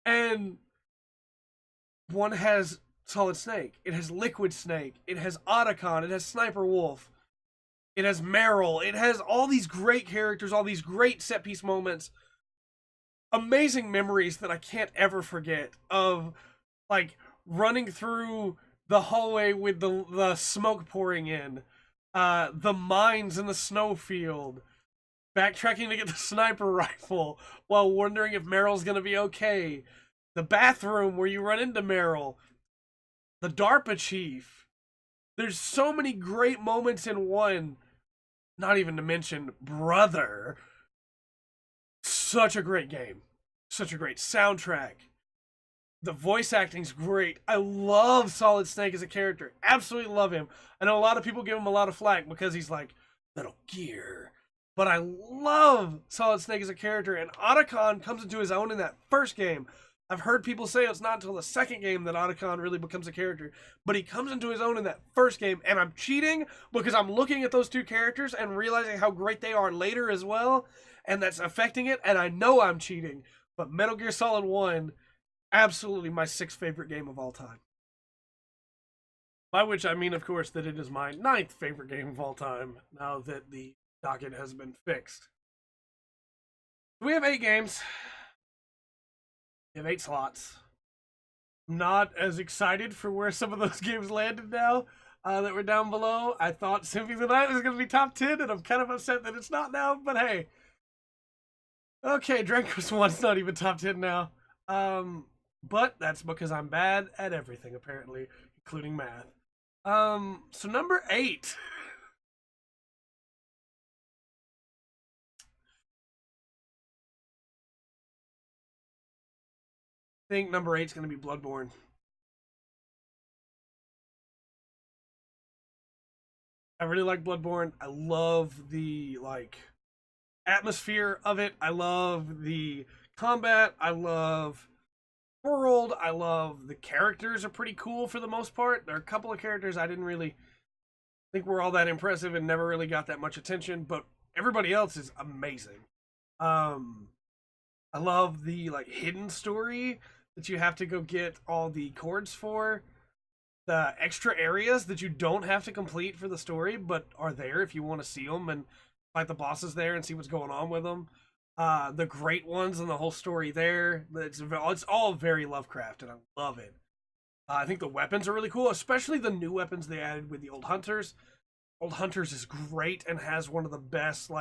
And 1 has Solid Snake. It has Liquid Snake. It has Otacon. It has Sniper Wolf. It has Meryl. It has all these great characters, all these great set-piece moments. Amazing memories that I can't ever forget of, like, running through the hallway with the smoke pouring in. The mines in the snowfield. Backtracking to get the sniper rifle while wondering if Meryl's gonna be okay. The bathroom where you run into Meryl. The DARPA chief. There's so many great moments in 1. Not even to mention Brother. Such a great game. Such a great soundtrack. The voice acting's great. I love Solid Snake as a character. Absolutely love him. I know a lot of people give him a lot of flack because he's like, Metal Gear. But I love Solid Snake as a character, and Otacon comes into his own in that first game. I've heard people say it's not until the second game that Otacon really becomes a character, but he comes into his own in that first game, and I'm cheating because I'm looking at those two characters and realizing how great they are later as well, and that's affecting it, and I know I'm cheating, but Metal Gear Solid 1, absolutely my 6th favorite game of all time. By which I mean, of course, that it is my 9th favorite game of all time, now that the docket has been fixed. We have 8 games. We have 8 slots. I'm not as excited for where some of those games landed now that were down below. I thought Symphony of the Night was going to be top 10, and I'm kind of upset that it's not now, but hey. Okay, Dragon Quest 1's not even top 10 now. But that's because I'm bad at everything, apparently, including math. So number 8. I think number 8 is going to be Bloodborne. I really like Bloodborne. I love the atmosphere of it. I love the combat. I love world. I love the characters are pretty cool for the most part. There are a couple of characters I didn't really think were all that impressive and never really got that much attention, but everybody else is amazing. I love the hidden story that you have to go get all the chords for, the extra areas that you don't have to complete for the story but are there if you want to see them and fight the bosses there and see what's going on with them. The great ones and the whole story there. It's all very Lovecraft, and I love it. I think the weapons are really cool, especially the new weapons they added with the Old Hunters. Old Hunters is great and has one of the best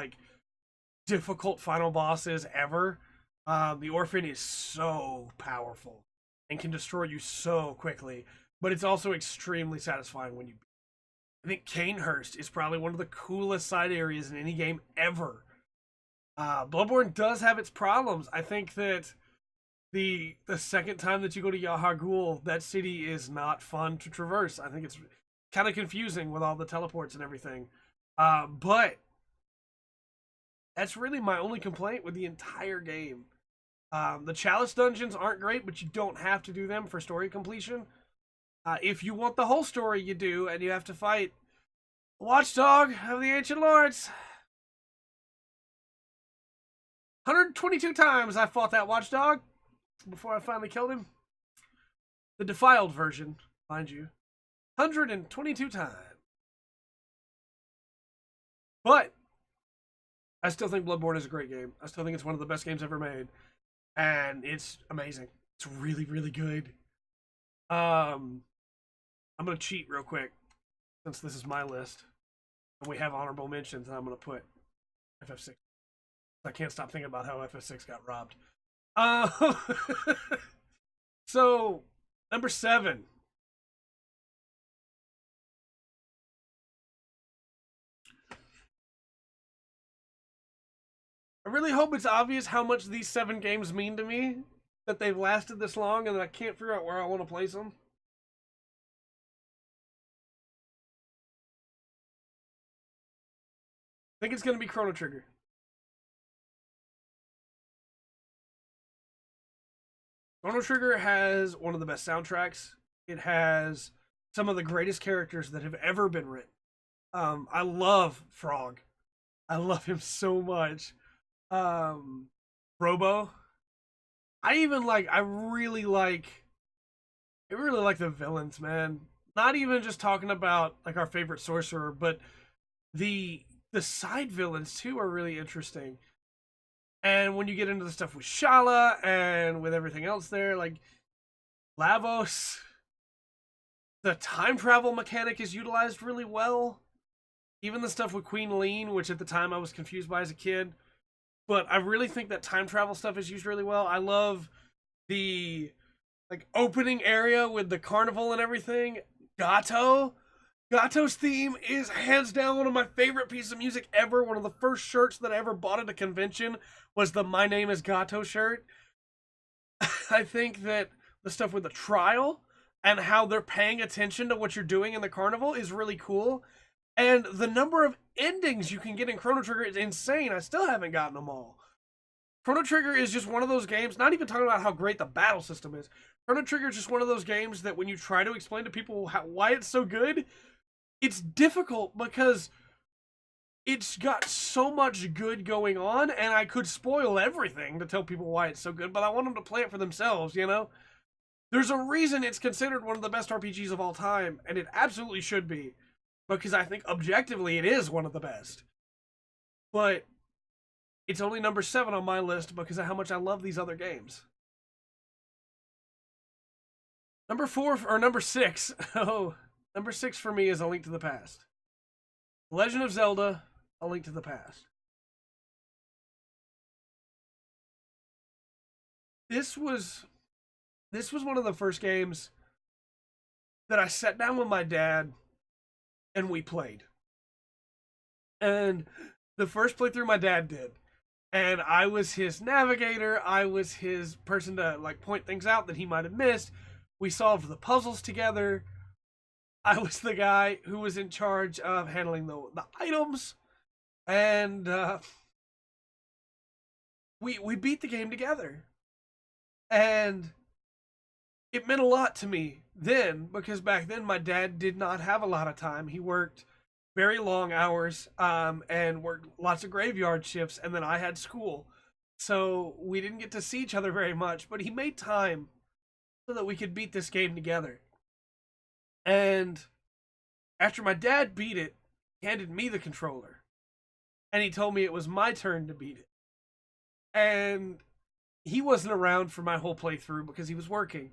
difficult final bosses ever. The Orphan is so powerful and can destroy you so quickly, but it's also extremely satisfying when you beat it. I think Canehurst is probably one of the coolest side areas in any game ever. Bloodborne does have its problems. I think that the second time that you go to Yahar'gul, that city is not fun to traverse. I think it's kind of confusing with all the teleports and everything. But that's really my only complaint with the entire game. The Chalice dungeons aren't great, but you don't have to do them for story completion. If you want the whole story, you do, and you have to fight Watchdog of the Ancient Lords. 122 times I fought that Watchdog before I finally killed him. The Defiled version, mind you. 122 times. But I still think Bloodborne is a great game. I still think it's one of the best games ever made. And it's amazing. It's really, really good. I'm going to cheat real quick, since this is my list. And we have honorable mentions, and I'm going to put FF6. I can't stop thinking about how FF6 got robbed. So, number 7. I really hope it's obvious how much these 7 games mean to me, that they've lasted this long, and that I can't figure out where I want to place them. I think it's going to be Chrono Trigger. Chrono Trigger has one of the best soundtracks. It has some of the greatest characters that have ever been written. I love Frog. I love him so much. Robo. I really like the villains, man. Not even just talking about our favorite sorcerer, but the side villains too are really interesting. And when you get into the stuff with Shala and with everything else there, Lavos, the time travel mechanic is utilized really well. Even the stuff with Queen Lean, which at the time I was confused by as a kid. But I really think that time travel stuff is used really well. I love the opening area with the carnival and everything. Gato. Gato's theme is hands down one of my favorite pieces of music ever. One of the first shirts that I ever bought at a convention was the My Name is Gato shirt. I think that the stuff with the trial and how they're paying attention to what you're doing in the carnival is really cool. And the number of endings you can get in Chrono Trigger is insane. I still haven't gotten them all. Chrono Trigger is just one of those games, not even talking about how great the battle system is. Chrono Trigger is just one of those games that when you try to explain to people why it's so good, it's difficult because it's got so much good going on, and I could spoil everything to tell people why it's so good, but I want them to play it for themselves, you know? There's a reason it's considered one of the best RPGs of all time, and it absolutely should be, because I think objectively it is one of the best. But it's only number 7 on my list because of how much I love these other games. Number 6. Oh, number 6 for me is A Link to the Past. Legend of Zelda, A Link to the Past. This was one of the first games that I sat down with my dad and we played. And the first playthrough my dad did. And I was his navigator. I was his person to like point things out that he might have missed. We solved the puzzles together. I was the guy who was in charge of handling the items. And we beat the game together. And it meant a lot to me then, because back then my dad did not have a lot of time. He worked very long hours and worked lots of graveyard shifts, and then I had school. So we didn't get to see each other very much, but he made time so that we could beat this game together. And after my dad beat it, he handed me the controller. And he told me it was my turn to beat it. And he wasn't around for my whole playthrough because he was working.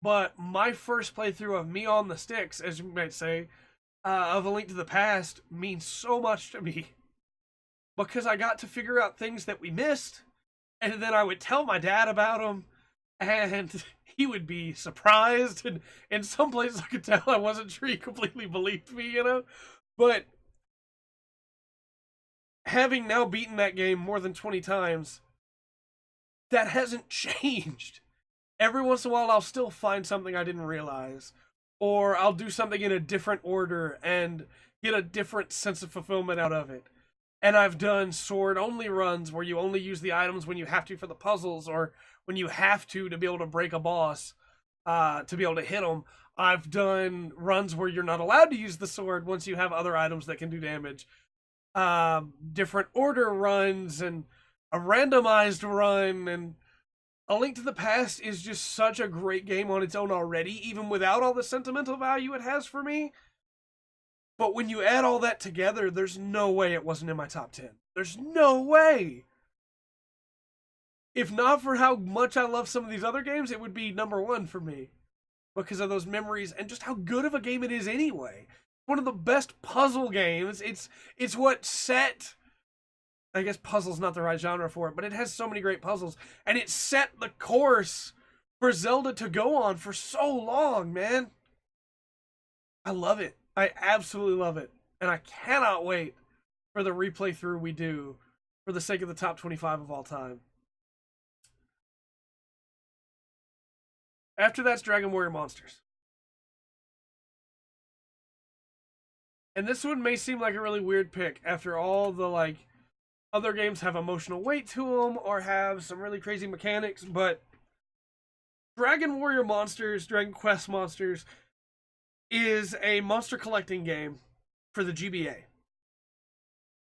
But my first playthrough of me on the sticks, as you might say, of A Link to the Past means so much to me. Because I got to figure out things that we missed, and then I would tell my dad about them, and he would be surprised, and in some places I could tell I wasn't sure he completely believed me, you know? But having now beaten that game more than 20 times, that hasn't changed. Every once in a while I'll still find something I didn't realize, or I'll do something in a different order and get a different sense of fulfillment out of it. And I've done sword-only runs where you only use the items when you have to for the puzzles, or when you have to be able to break a boss, to be able to hit them. I've done runs where you're not allowed to use the sword once you have other items that can do damage. Different order runs, and a randomized run, and A Link to the Past is just such a great game on its own already, even without all the sentimental value it has for me. But when you add all that together, there's no way it wasn't in my top 10. There's no way. If not for how much I love some of these other games, it would be number 1 for me. Because of those memories and just how good of a game it is anyway. One of the best puzzle games. It's what set... I guess puzzle's not the right genre for it, but it has so many great puzzles. And it set the course for Zelda to go on for so long, man. I love it. I absolutely love it. And I cannot wait for the replay through we do for the sake of the top 25 of all time. After that's Dragon Warrior Monsters. And this one may seem like a really weird pick after all the, like, other games have emotional weight to them or have some really crazy mechanics, but Dragon Warrior Monsters, Dragon Quest Monsters, is a monster collecting game for the GBA.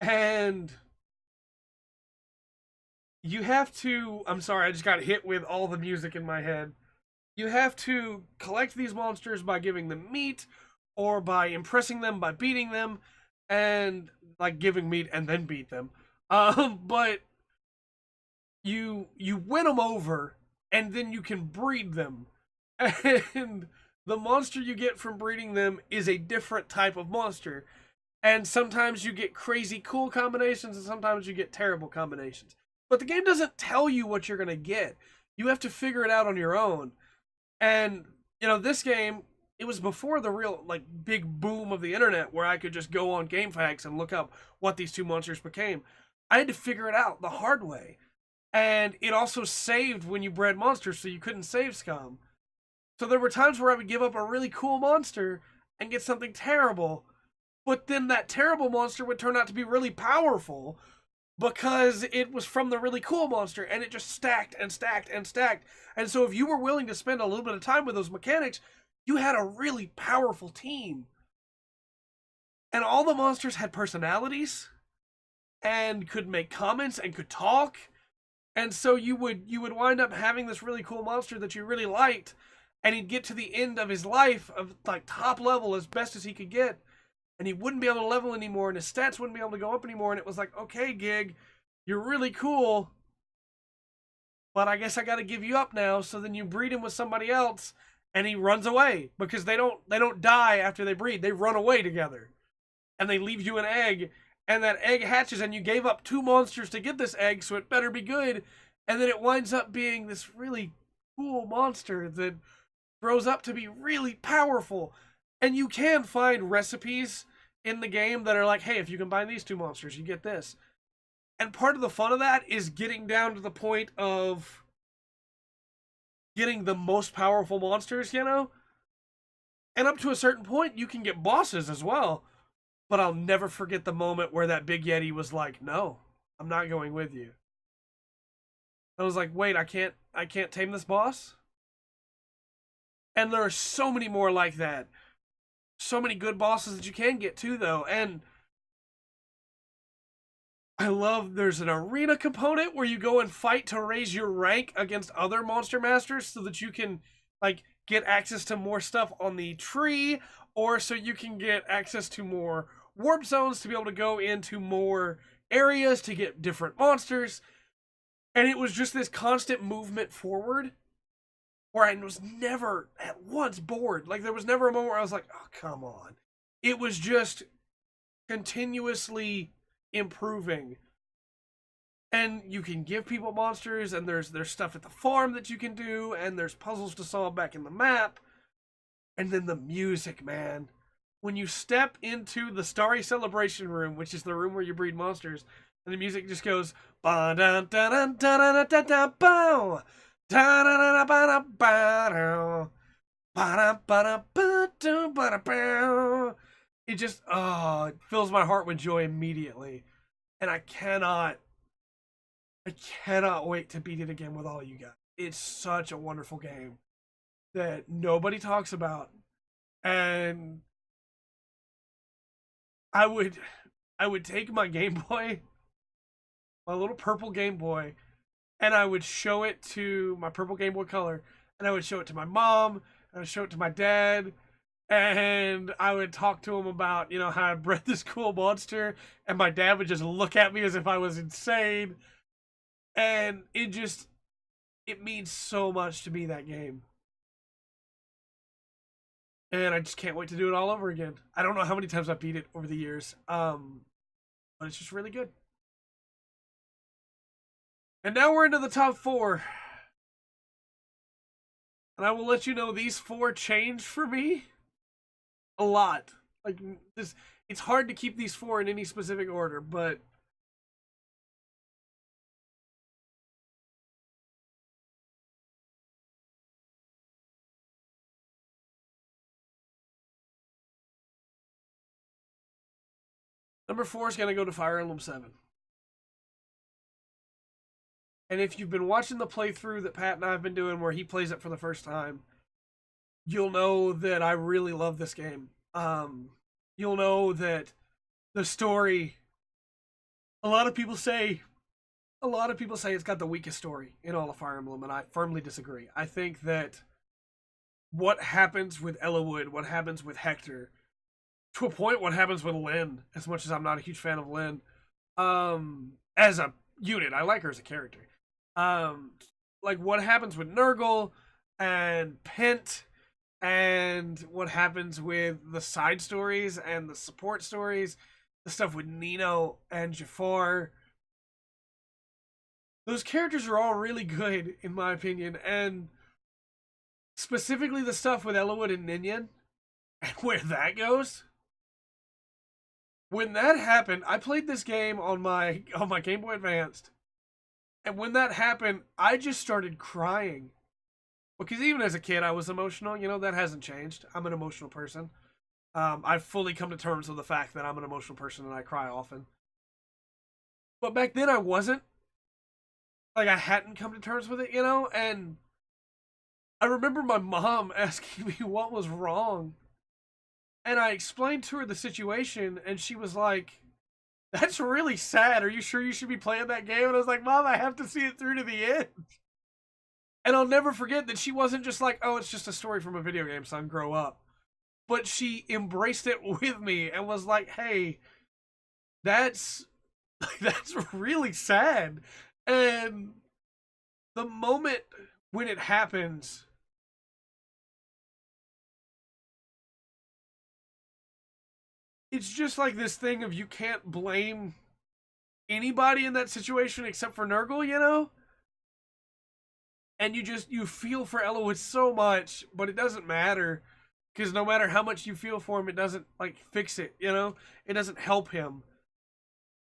And you have to... I'm sorry, I just got hit with all the music in my head. You have to collect these monsters by giving them meat, or by impressing them by beating them, and like giving meat and then beat them. But you win them over, and then you can breed them. And the monster you get from breeding them is a different type of monster. And sometimes you get crazy cool combinations, and sometimes you get terrible combinations. But the game doesn't tell you what you're going to get. You have to figure it out on your own. And, you know, this game, it was before the real, like, big boom of the internet where I could just go on GameFAQs and look up what these two monsters became. I had to figure it out the hard way. And it also saved when you bred monsters, so you couldn't save scum. So there were times where I would give up a really cool monster and get something terrible. But then that terrible monster would turn out to be really powerful. because it was from the really cool monster, and it just stacked and stacked and stacked. And so if you were willing to spend a little bit of time with those mechanics, you had a really powerful team. And all the monsters had personalities and could make comments and could talk. And so you would wind up having this really cool monster that you really liked, and he'd get to the end of his life of like top level as best as he could get, and he wouldn't be able to level anymore, and his stats wouldn't be able to go up anymore. And it was like, okay, Gig, you're really cool, but I guess I got to give you up now. So then you breed him with somebody else, and he runs away, because they don't die after they breed. They run away together, and they leave you an egg, and that egg hatches, and you gave up 2 monsters to get this egg, so it better be good. And then it winds up being this really cool monster that grows up to be really powerful. And you can find recipes in the game that are like, hey, if you combine these 2 monsters, you get this. And part of the fun of that is getting down to the point of getting the most powerful monsters, you know? And up to a certain point, you can get bosses as well. But I'll never forget the moment where that big Yeti was like, no, I'm not going with you. I was like, wait, I can't tame this boss? And there are so many more like that. So many good bosses that you can get too, though. And I love there's an arena component where you go and fight to raise your rank against other monster masters so that you can like get access to more stuff on the tree, or so you can get access to more warp zones to be able to go into more areas to get different monsters. And it was just this constant movement forward where I was never at once bored. Like, there was never a moment where I was like, oh, come on. It was just continuously improving. And you can give people monsters, and there's stuff at the farm that you can do, and there's puzzles to solve back in the map. And then the music, man. When you step into the Starry Celebration room, which is the room where you breed monsters, and the music just goes ba da da da da da da da ba da da da ba da ba da ba da ba da. It just it fills my heart with joy immediately, and I cannot wait to beat it again with all you guys. It's such a wonderful game that nobody talks about, and I would take my Game Boy, my little purple Game Boy, and I would show it to my purple Game Boy Color, and I would show it to my mom, and I would show it to my dad, and I would talk to him about, you know, how I bred this cool monster, and my dad would just look at me as if I was insane, and it means so much to me, that game. And I just can't wait to do it all over again. I don't know how many times I beat it over the years, but it's just really good. And now we're into the top 4. And I will let you know these 4 changed for me a lot. Like, it's hard to keep these 4 in any specific order, but number 4 is going to go to Fire Emblem 7. And if you've been watching the playthrough that Pat and I have been doing where he plays it for the first time, you'll know that I really love this game. You'll know that the story, a lot of people say it's got the weakest story in all of Fire Emblem, and I firmly disagree. I think that what happens with Ellawood, what happens with Hector, to a point what happens with Lynn, as much as I'm not a huge fan of Lynn, as a unit, I like her as a character. Like what happens with Nurgle and Pent, and what happens with the side stories and the support stories, the stuff with Nino and Jafar. Those characters are all really good, in my opinion, and specifically the stuff with Ellawood and Ninian, and where that goes. When that happened, I played this game on my Game Boy Advanced, and when that happened, I just started crying. Because even as a kid, I was emotional. You know, that hasn't changed. I'm an emotional person. I've fully come to terms with the fact that I'm an emotional person and I cry often. But back then I wasn't. Like, I hadn't come to terms with it, you know? And I remember my mom asking me what was wrong. And I explained to her the situation, and she was like, "That's really sad. Are you sure you should be playing that game?" And I was like, "Mom, I have to see it through to the end." And I'll never forget that she wasn't just like, "Oh, it's just a story from a video game, son, grow up." But she embraced it with me and was like, "Hey, that's that's really sad." And the moment when it happens, it's just like this thing of you can't blame anybody in that situation except for Nurgle, you know? And you feel for Elowitz so much, but it doesn't matter because no matter how much you feel for him, it doesn't like fix it, you know? It doesn't help him.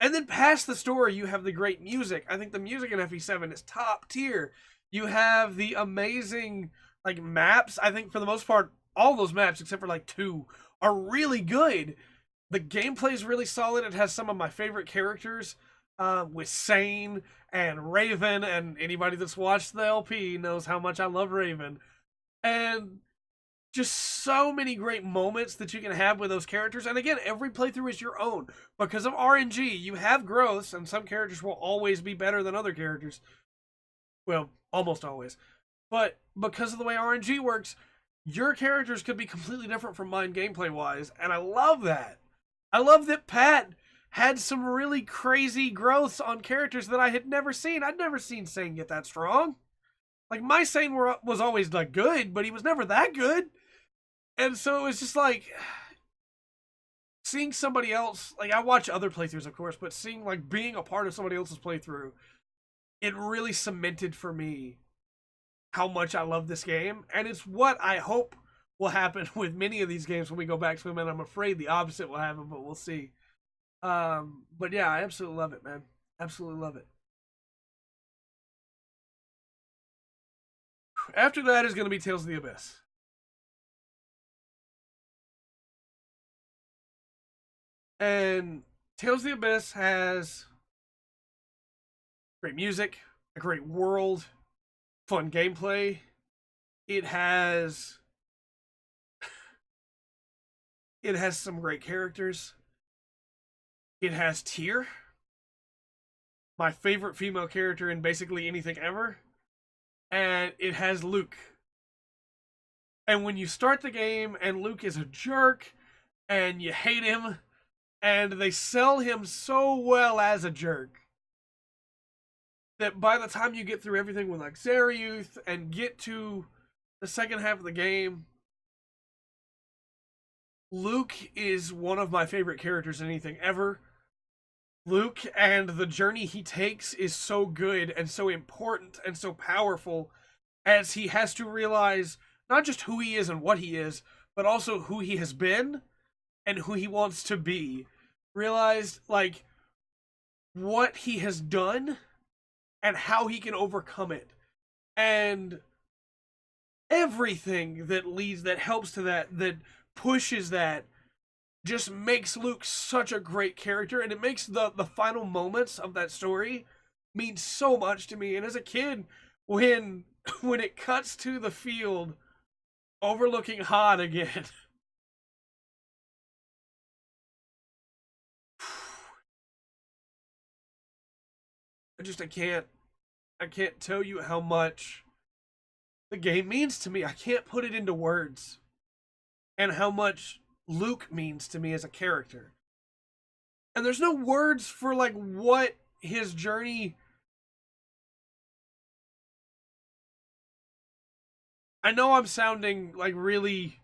And then past the story, you have the great music. I think the music in FE7 is top tier. You have the amazing like maps. I think for the most part, all those maps except for like two are really good. The gameplay is really solid. It has some of my favorite characters, with Sane and Raven, and anybody that's watched the LP knows how much I love Raven. And just so many great moments that you can have with those characters. And again, every playthrough is your own. Because of RNG, you have growths, and some characters will always be better than other characters. Well, almost always. But because of the way RNG works, your characters could be completely different from mine gameplay wise, and I love that. I love that Pat had some really crazy growths on characters that I had never seen. I'd never seen Sane get that strong. Like, my Sane was always like good, but he was never that good. And so it was just like seeing somebody else, like I watch other playthroughs of course, but seeing like being a part of somebody else's playthrough, it really cemented for me how much I love this game. And it's what I hope will happen with many of these games when we go back to them, and I'm afraid the opposite will happen, but we'll see. But yeah, I absolutely love it, man. Absolutely love it. After that is going to be Tales of the Abyss. And Tales of the Abyss has great music, a great world, fun gameplay. It has some great characters. It has Tyr, my favorite female character in basically anything ever. And it has Luke. And when you start the game and Luke is a jerk and you hate him, and they sell him so well as a jerk that by the time you get through everything with like Zariuth and get to the second half of the game, Luke is one of my favorite characters in anything ever. Luke and the journey he takes is so good and so important and so powerful, as he has to realize not just who he is and what he is, but also who he has been and who he wants to be. Realized like what he has done and how he can overcome it. And everything that helps to that pushes that, just makes Luke such a great character, and it makes the final moments of that story mean so much to me. And as a kid, when it cuts to the field overlooking Hod again, I can't tell you how much the game means to me. I can't put it into words. And how much Luke means to me as a character. And there's no words for like what his journey. I know I'm sounding like really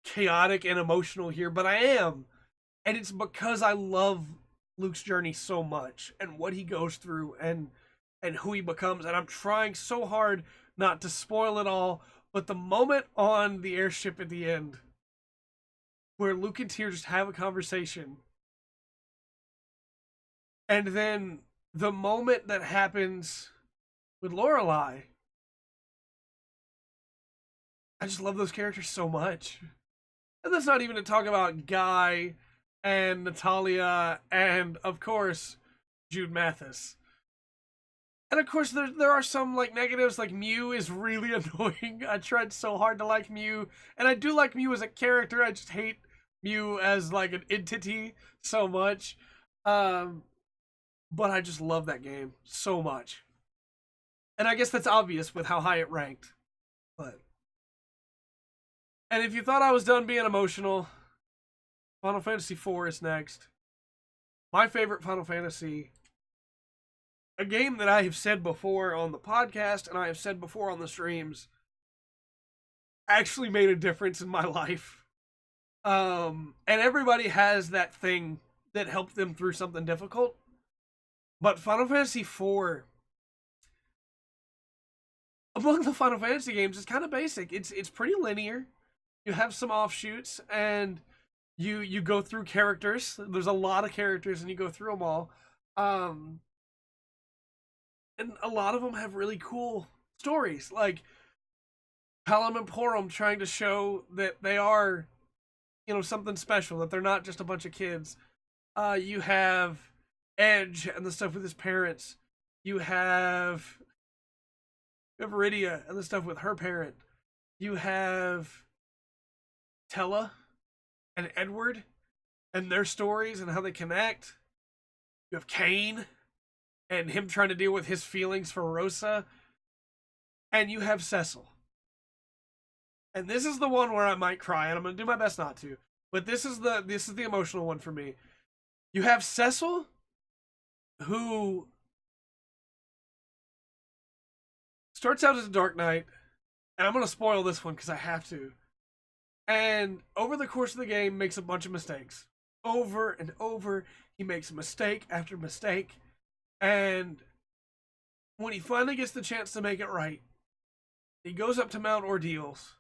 chaotic and emotional here, but I am. And it's because I love Luke's journey so much and what he goes through and who he becomes, and I'm trying so hard not to spoil it all, but the moment on the airship at the end where Luke and Tyr just have a conversation, and then the moment that happens with Lorelei, I just love those characters so much. And that's not even to talk about Guy and Natalia, and of course, Jude Mathis. And of course, there are some like negatives. Like Mew is really annoying. I tried so hard to like Mew, and I do like Mew as a character. I just hate Mew as like an entity so much. But I just love that game so much, and I guess that's obvious with how high it ranked. But and if you thought I was done being emotional, Final Fantasy IV is next. My favorite Final Fantasy. A game that I have said before on the podcast and I have said before on the streams actually made a difference in my life. And everybody has that thing that helped them through something difficult. But Final Fantasy IV, among the Final Fantasy games, is kind of basic. It's pretty linear. You have some offshoots, and you go through characters. There's a lot of characters, and you go through them all. And a lot of them have really cool stories, like Palom and Porom trying to show that they are, something special, that they're not just a bunch of kids. You have Edge and the stuff with his parents. You have Viridia and the stuff with her parent. You have Tella and Edward and their stories and how they connect. You have Kane and him trying to deal with his feelings for Rosa. And you have Cecil. And this is the one where I might cry, and I'm going to do my best not to. But this is the emotional one for me. You have Cecil, who starts out as a Dark Knight, and I'm going to spoil this one because I have to. And over the course of the game, makes a bunch of mistakes. Over and over, he makes mistake after mistake. And when he finally gets the chance to make it right, he goes up to Mount Ordeals,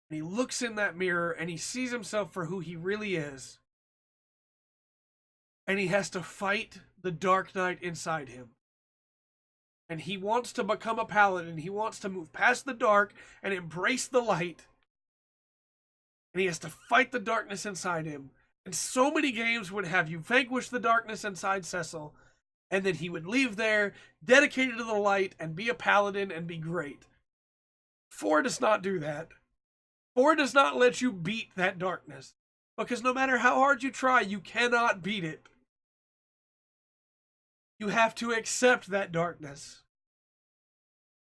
and he looks in that mirror, and he sees himself for who he really is. And he has to fight the Dark Knight inside him. And he wants to become a paladin. He wants to move past the dark and embrace the light. And he has to fight the darkness inside him. And so many games would have you vanquish the darkness inside Cecil, and then he would leave there, dedicated to the light, and be a paladin and be great. 4 does not do that. 4 does not let you beat that darkness. Because no matter how hard you try, you cannot beat it. You have to accept that darkness.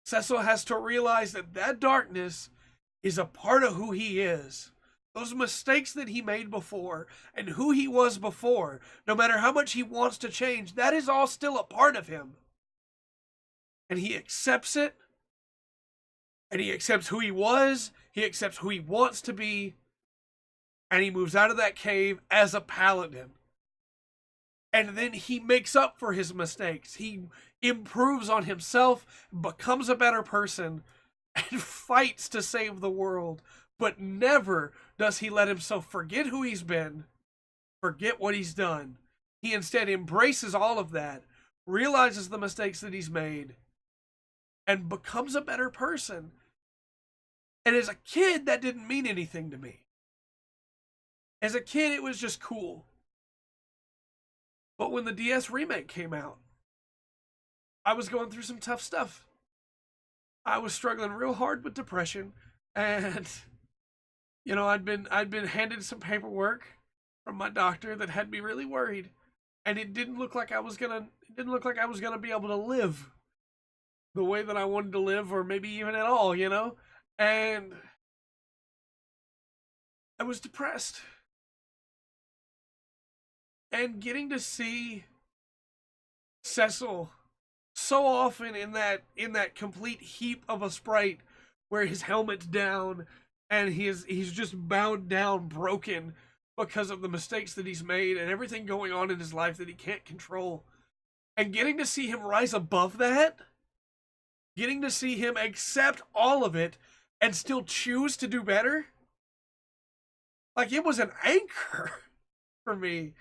Cecil has to realize that that darkness is a part of who he is. Those mistakes that he made before and who he was before, no matter how much he wants to change, that is all still a part of him. And he accepts it. And he accepts who he was. He accepts who he wants to be. And he moves out of that cave as a paladin. And then he makes up for his mistakes. He improves on himself, becomes a better person, and fights to save the world. But never does he let himself forget who he's been, forget what he's done. He instead embraces all of that, realizes the mistakes that he's made, and becomes a better person. And as a kid, that didn't mean anything to me. As a kid, it was just cool. But when the DS remake came out, I was going through some tough stuff. I was struggling real hard with depression, and I'd been handed some paperwork from my doctor that had me really worried, and it didn't look like I was gonna be able to live the way that I wanted to live, or maybe even at all, and I was depressed. And getting to see Cecil so often in that complete heap of a sprite where his helmet's down and he's just bowed down, broken because of the mistakes that he's made and everything going on in his life that he can't control. And getting to see him rise above that, getting to see him accept all of it and still choose to do better, like it was an anchor for me.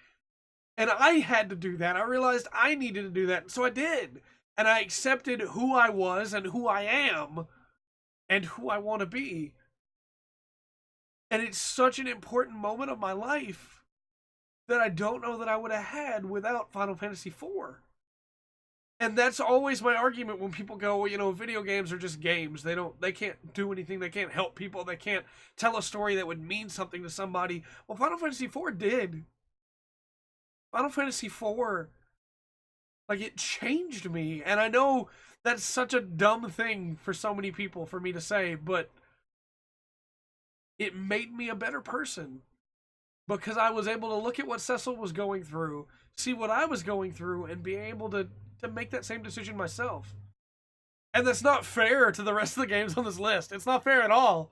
And I had to do that. I realized I needed to do that. So I did. And I accepted who I was and who I am and who I want to be. And it's such an important moment of my life that I don't know that I would have had without Final Fantasy IV. And that's always my argument when people go, well, you know, video games are just games. They can't do anything. They can't help people. They can't tell a story that would mean something to somebody. Well, Final Fantasy IV did. Final Fantasy IV, like, it changed me. And I know that's such a dumb thing for so many people for me to say, but it made me a better person. Because I was able to look at what Cecil was going through, see what I was going through, and be able to make that same decision myself. And that's not fair to the rest of the games on this list. It's not fair at all.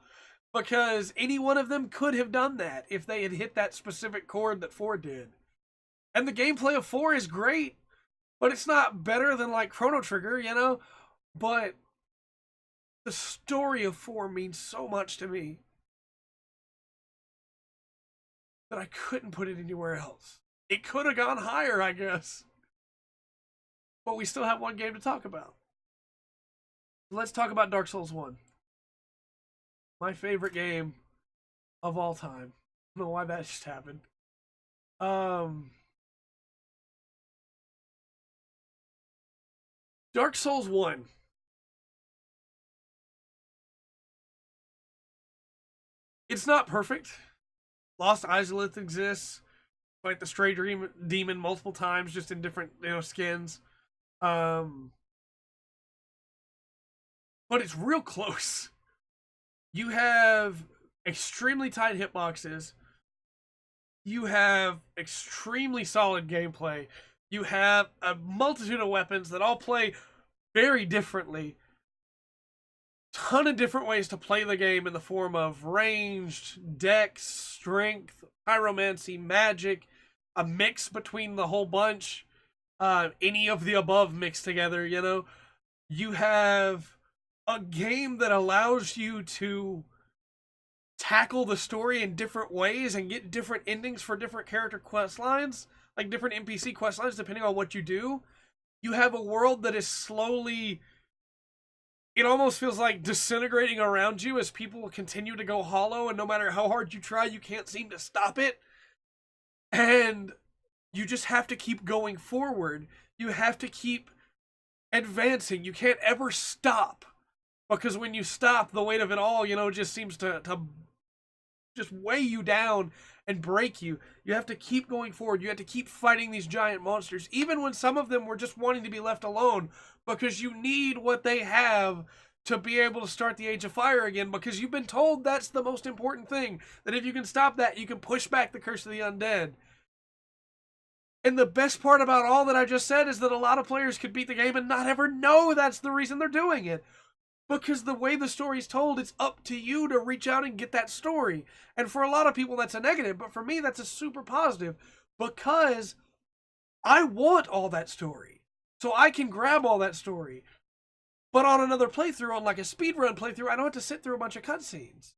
Because any one of them could have done that if they had hit that specific chord that 4 did. And the gameplay of 4 is great, but it's not better than, like, Chrono Trigger, you know? But the story of 4 means so much to me that I couldn't put it anywhere else. It could have gone higher, I guess. But we still have one game to talk about. Let's talk about Dark Souls 1. My favorite game of all time. I don't know why that just happened. Dark Souls 1. It's not perfect. Lost Izalith exists. Fight the Stray Demon multiple times, just in different, you know, skins. But it's real close. You have extremely tight hitboxes. You have extremely solid gameplay. You have a multitude of weapons that all play very differently. Ton of different ways to play the game in the form of ranged, dex, strength, pyromancy, magic, a mix between the whole bunch, any of the above mixed together, you know. You have a game that allows you to tackle the story in different ways and get different endings for different character quest lines, like different NPC quest lines depending on what you do. You have a world that is slowly, it almost feels like disintegrating around you as people continue to go hollow, and no matter how hard you try, you can't seem to stop it. And you just have to keep going forward. You have to keep advancing. You can't ever stop. Because when you stop, the weight of it all, you know, just seems to just weigh you down and break you. You have to keep going forward. You have to keep fighting these giant monsters, even when some of them were just wanting to be left alone, because you need what they have to be able to start the Age of Fire again, because you've been told that's the most important thing, that if you can stop that, you can push back the Curse of the Undead. And the best part about all that I just said is that a lot of players could beat the game and not ever know that's the reason they're doing it. Because the way the story's told, it's up to you to reach out and get that story. And for a lot of people, that's a negative. But for me, that's a super positive. Because I want all that story. So I can grab all that story. But on another playthrough, on like a speedrun playthrough, I don't have to sit through a bunch of cutscenes.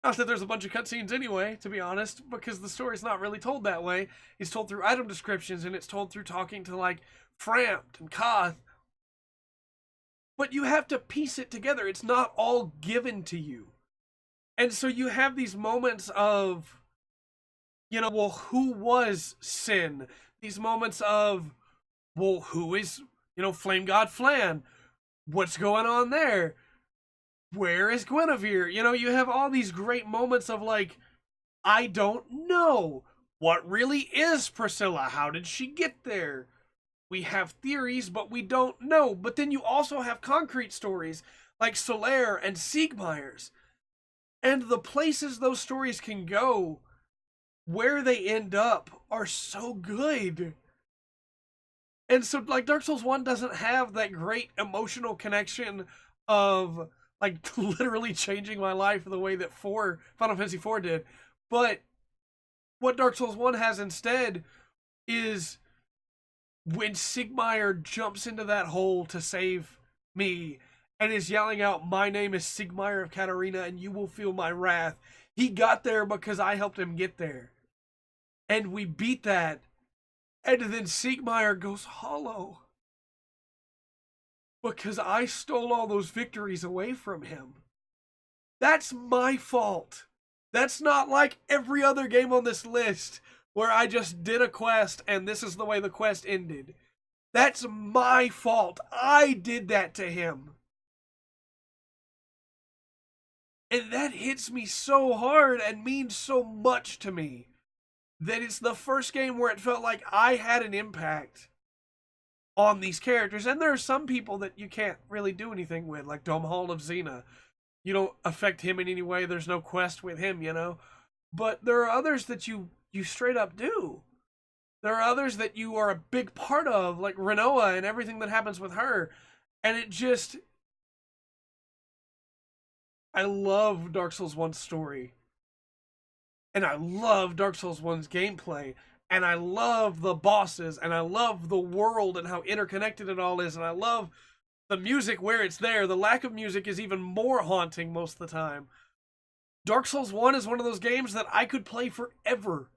Not that there's a bunch of cutscenes anyway, to be honest. Because the story's not really told that way. It's told through item descriptions. And it's told through talking to like Frampt and Koth. But you have to piece it together. It's not all given to you. And so you have these moments of, you know, well, who was Sin? These moments of, well, who is, you know, Flame God Flan? What's going on there? Where is Guinevere? You know, you have all these great moments of like, I don't know. What really is Priscilla? How did she get there? We have theories, but we don't know. But then you also have concrete stories like Solaire and Siegmeyer's. And the places those stories can go, where they end up, are so good. And so, like, Dark Souls 1 doesn't have that great emotional connection of, like, literally changing my life the way that Final Fantasy IV did. But what Dark Souls 1 has instead is when Siegmeyer jumps into that hole to save me and is yelling out, "My name is Siegmeyer of Katarina and you will feel my wrath." He got there because I helped him get there. And we beat that. And then Siegmeyer goes hollow. Because I stole all those victories away from him. That's my fault. That's not like every other game on this list where I just did a quest and this is the way the quest ended. That's my fault. I did that to him. And that hits me so hard and means so much to me. That it's the first game where it felt like I had an impact on these characters. And there are some people that you can't really do anything with, like Dome Hall of Xena. You don't affect him in any way. There's no quest with him, you know? But there are others that you straight up do. There are others that you are a big part of, like Renoa and everything that happens with her. And it just... I love Dark Souls 1's story. And I love Dark Souls 1's gameplay. And I love the bosses. And I love the world and how interconnected it all is. And I love the music where it's there. The lack of music is even more haunting most of the time. Dark Souls 1 is one of those games that I could play forever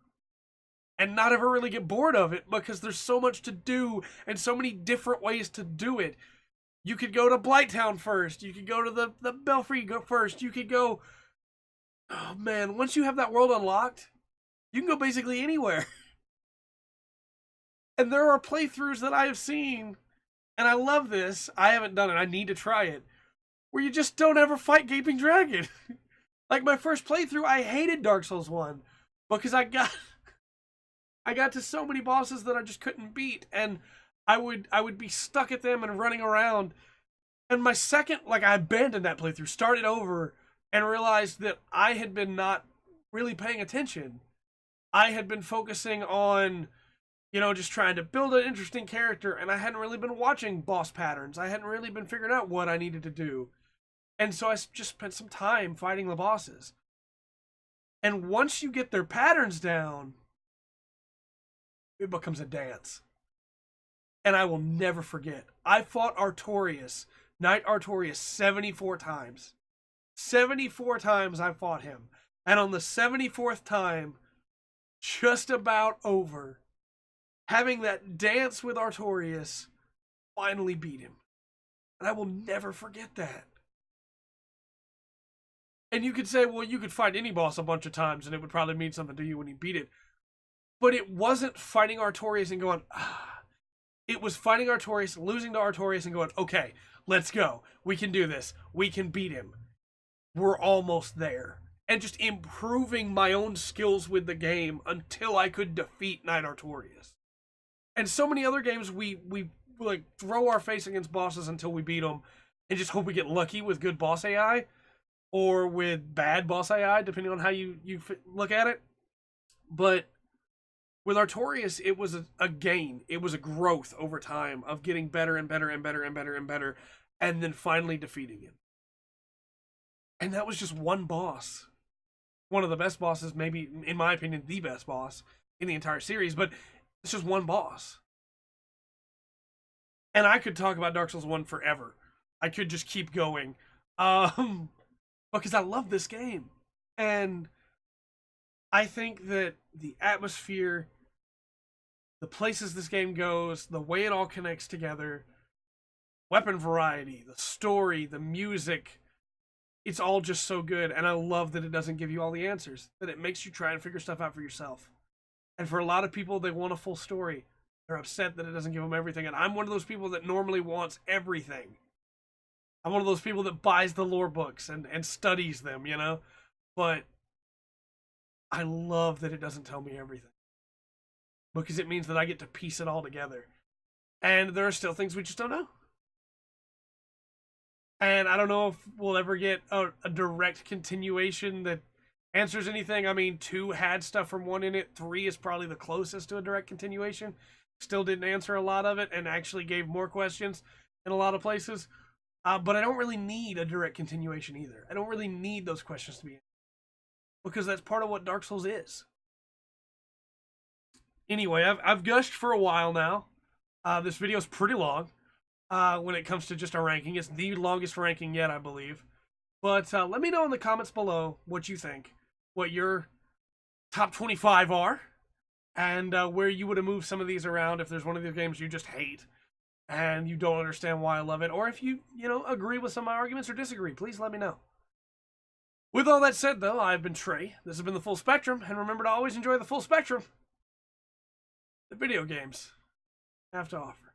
and not ever really get bored of it because there's so much to do and so many different ways to do it. You could go to Blighttown first. You could go to the Belfry first. You could go... Oh man, once you have that world unlocked, you can go basically anywhere. And there are playthroughs that I have seen, and I love this. I haven't done it. I need to try it. Where you just don't ever fight Gaping Dragon. Like my first playthrough, I hated Dark Souls 1 because I got to so many bosses that I just couldn't beat, and I would be stuck at them and running around. And my second, like I abandoned that playthrough, started over, and realized that I had been not really paying attention. I had been focusing on, you know, just trying to build an interesting character, and I hadn't really been watching boss patterns. I hadn't really been figuring out what I needed to do. And so I just spent some time fighting the bosses. And once you get their patterns down, it becomes a dance. And I will never forget. I fought Artorias, Knight Artorias, 74 times. 74 times I fought him. And on the 74th time, just about over, having that dance with Artorias, finally beat him. And I will never forget that. And you could say, well, you could fight any boss a bunch of times and it would probably mean something to you when you beat it. But it wasn't fighting Artorias and going, ah. It was fighting Artorias, losing to Artorias and going, okay, let's go. We can do this. We can beat him. We're almost there. And just improving my own skills with the game until I could defeat Knight Artorias. And so many other games, we like throw our face against bosses until we beat them and just hope we get lucky with good boss AI or with bad boss AI, depending on how you look at it. But with Artorias, it was a gain. It was a growth over time of getting better and better and better and better and better, and then finally defeating him. And that was just one boss. One of the best bosses, maybe, in my opinion, the best boss in the entire series, but it's just one boss. And I could talk about Dark Souls 1 forever. I could just keep going. Because I love this game. And I think that the atmosphere, the places this game goes, the way it all connects together, weapon variety, the story, the music, it's all just so good. And I love that it doesn't give you all the answers, that it makes you try and figure stuff out for yourself. And for a lot of people, they want a full story. They're upset that it doesn't give them everything. And I'm one of those people that normally wants everything. I'm one of those people that buys the lore books and studies them, you know? But I love that it doesn't tell me everything. Because it means that I get to piece it all together. And there are still things we just don't know. And I don't know if we'll ever get a direct continuation that answers anything. I mean, 2 had stuff from 1 in it. 3 is probably the closest to a direct continuation. Still didn't answer a lot of it and actually gave more questions in a lot of places. But I don't really need a direct continuation either. I don't really need those questions to be answered. Because that's part of what Dark Souls is. Anyway, I've gushed for a while now. This video is pretty long when it comes to just a ranking. It's the longest ranking yet, I believe. But let me know in the comments below what you think. What your top 25 are. And where you would have moved some of these around if there's one of these games you just hate. And you don't understand why I love it. Or if you agree with some of my arguments or disagree. Please let me know. With all that said, though, I've been Trey. This has been The Full Spectrum, and remember to always enjoy the full spectrum that video games have to offer.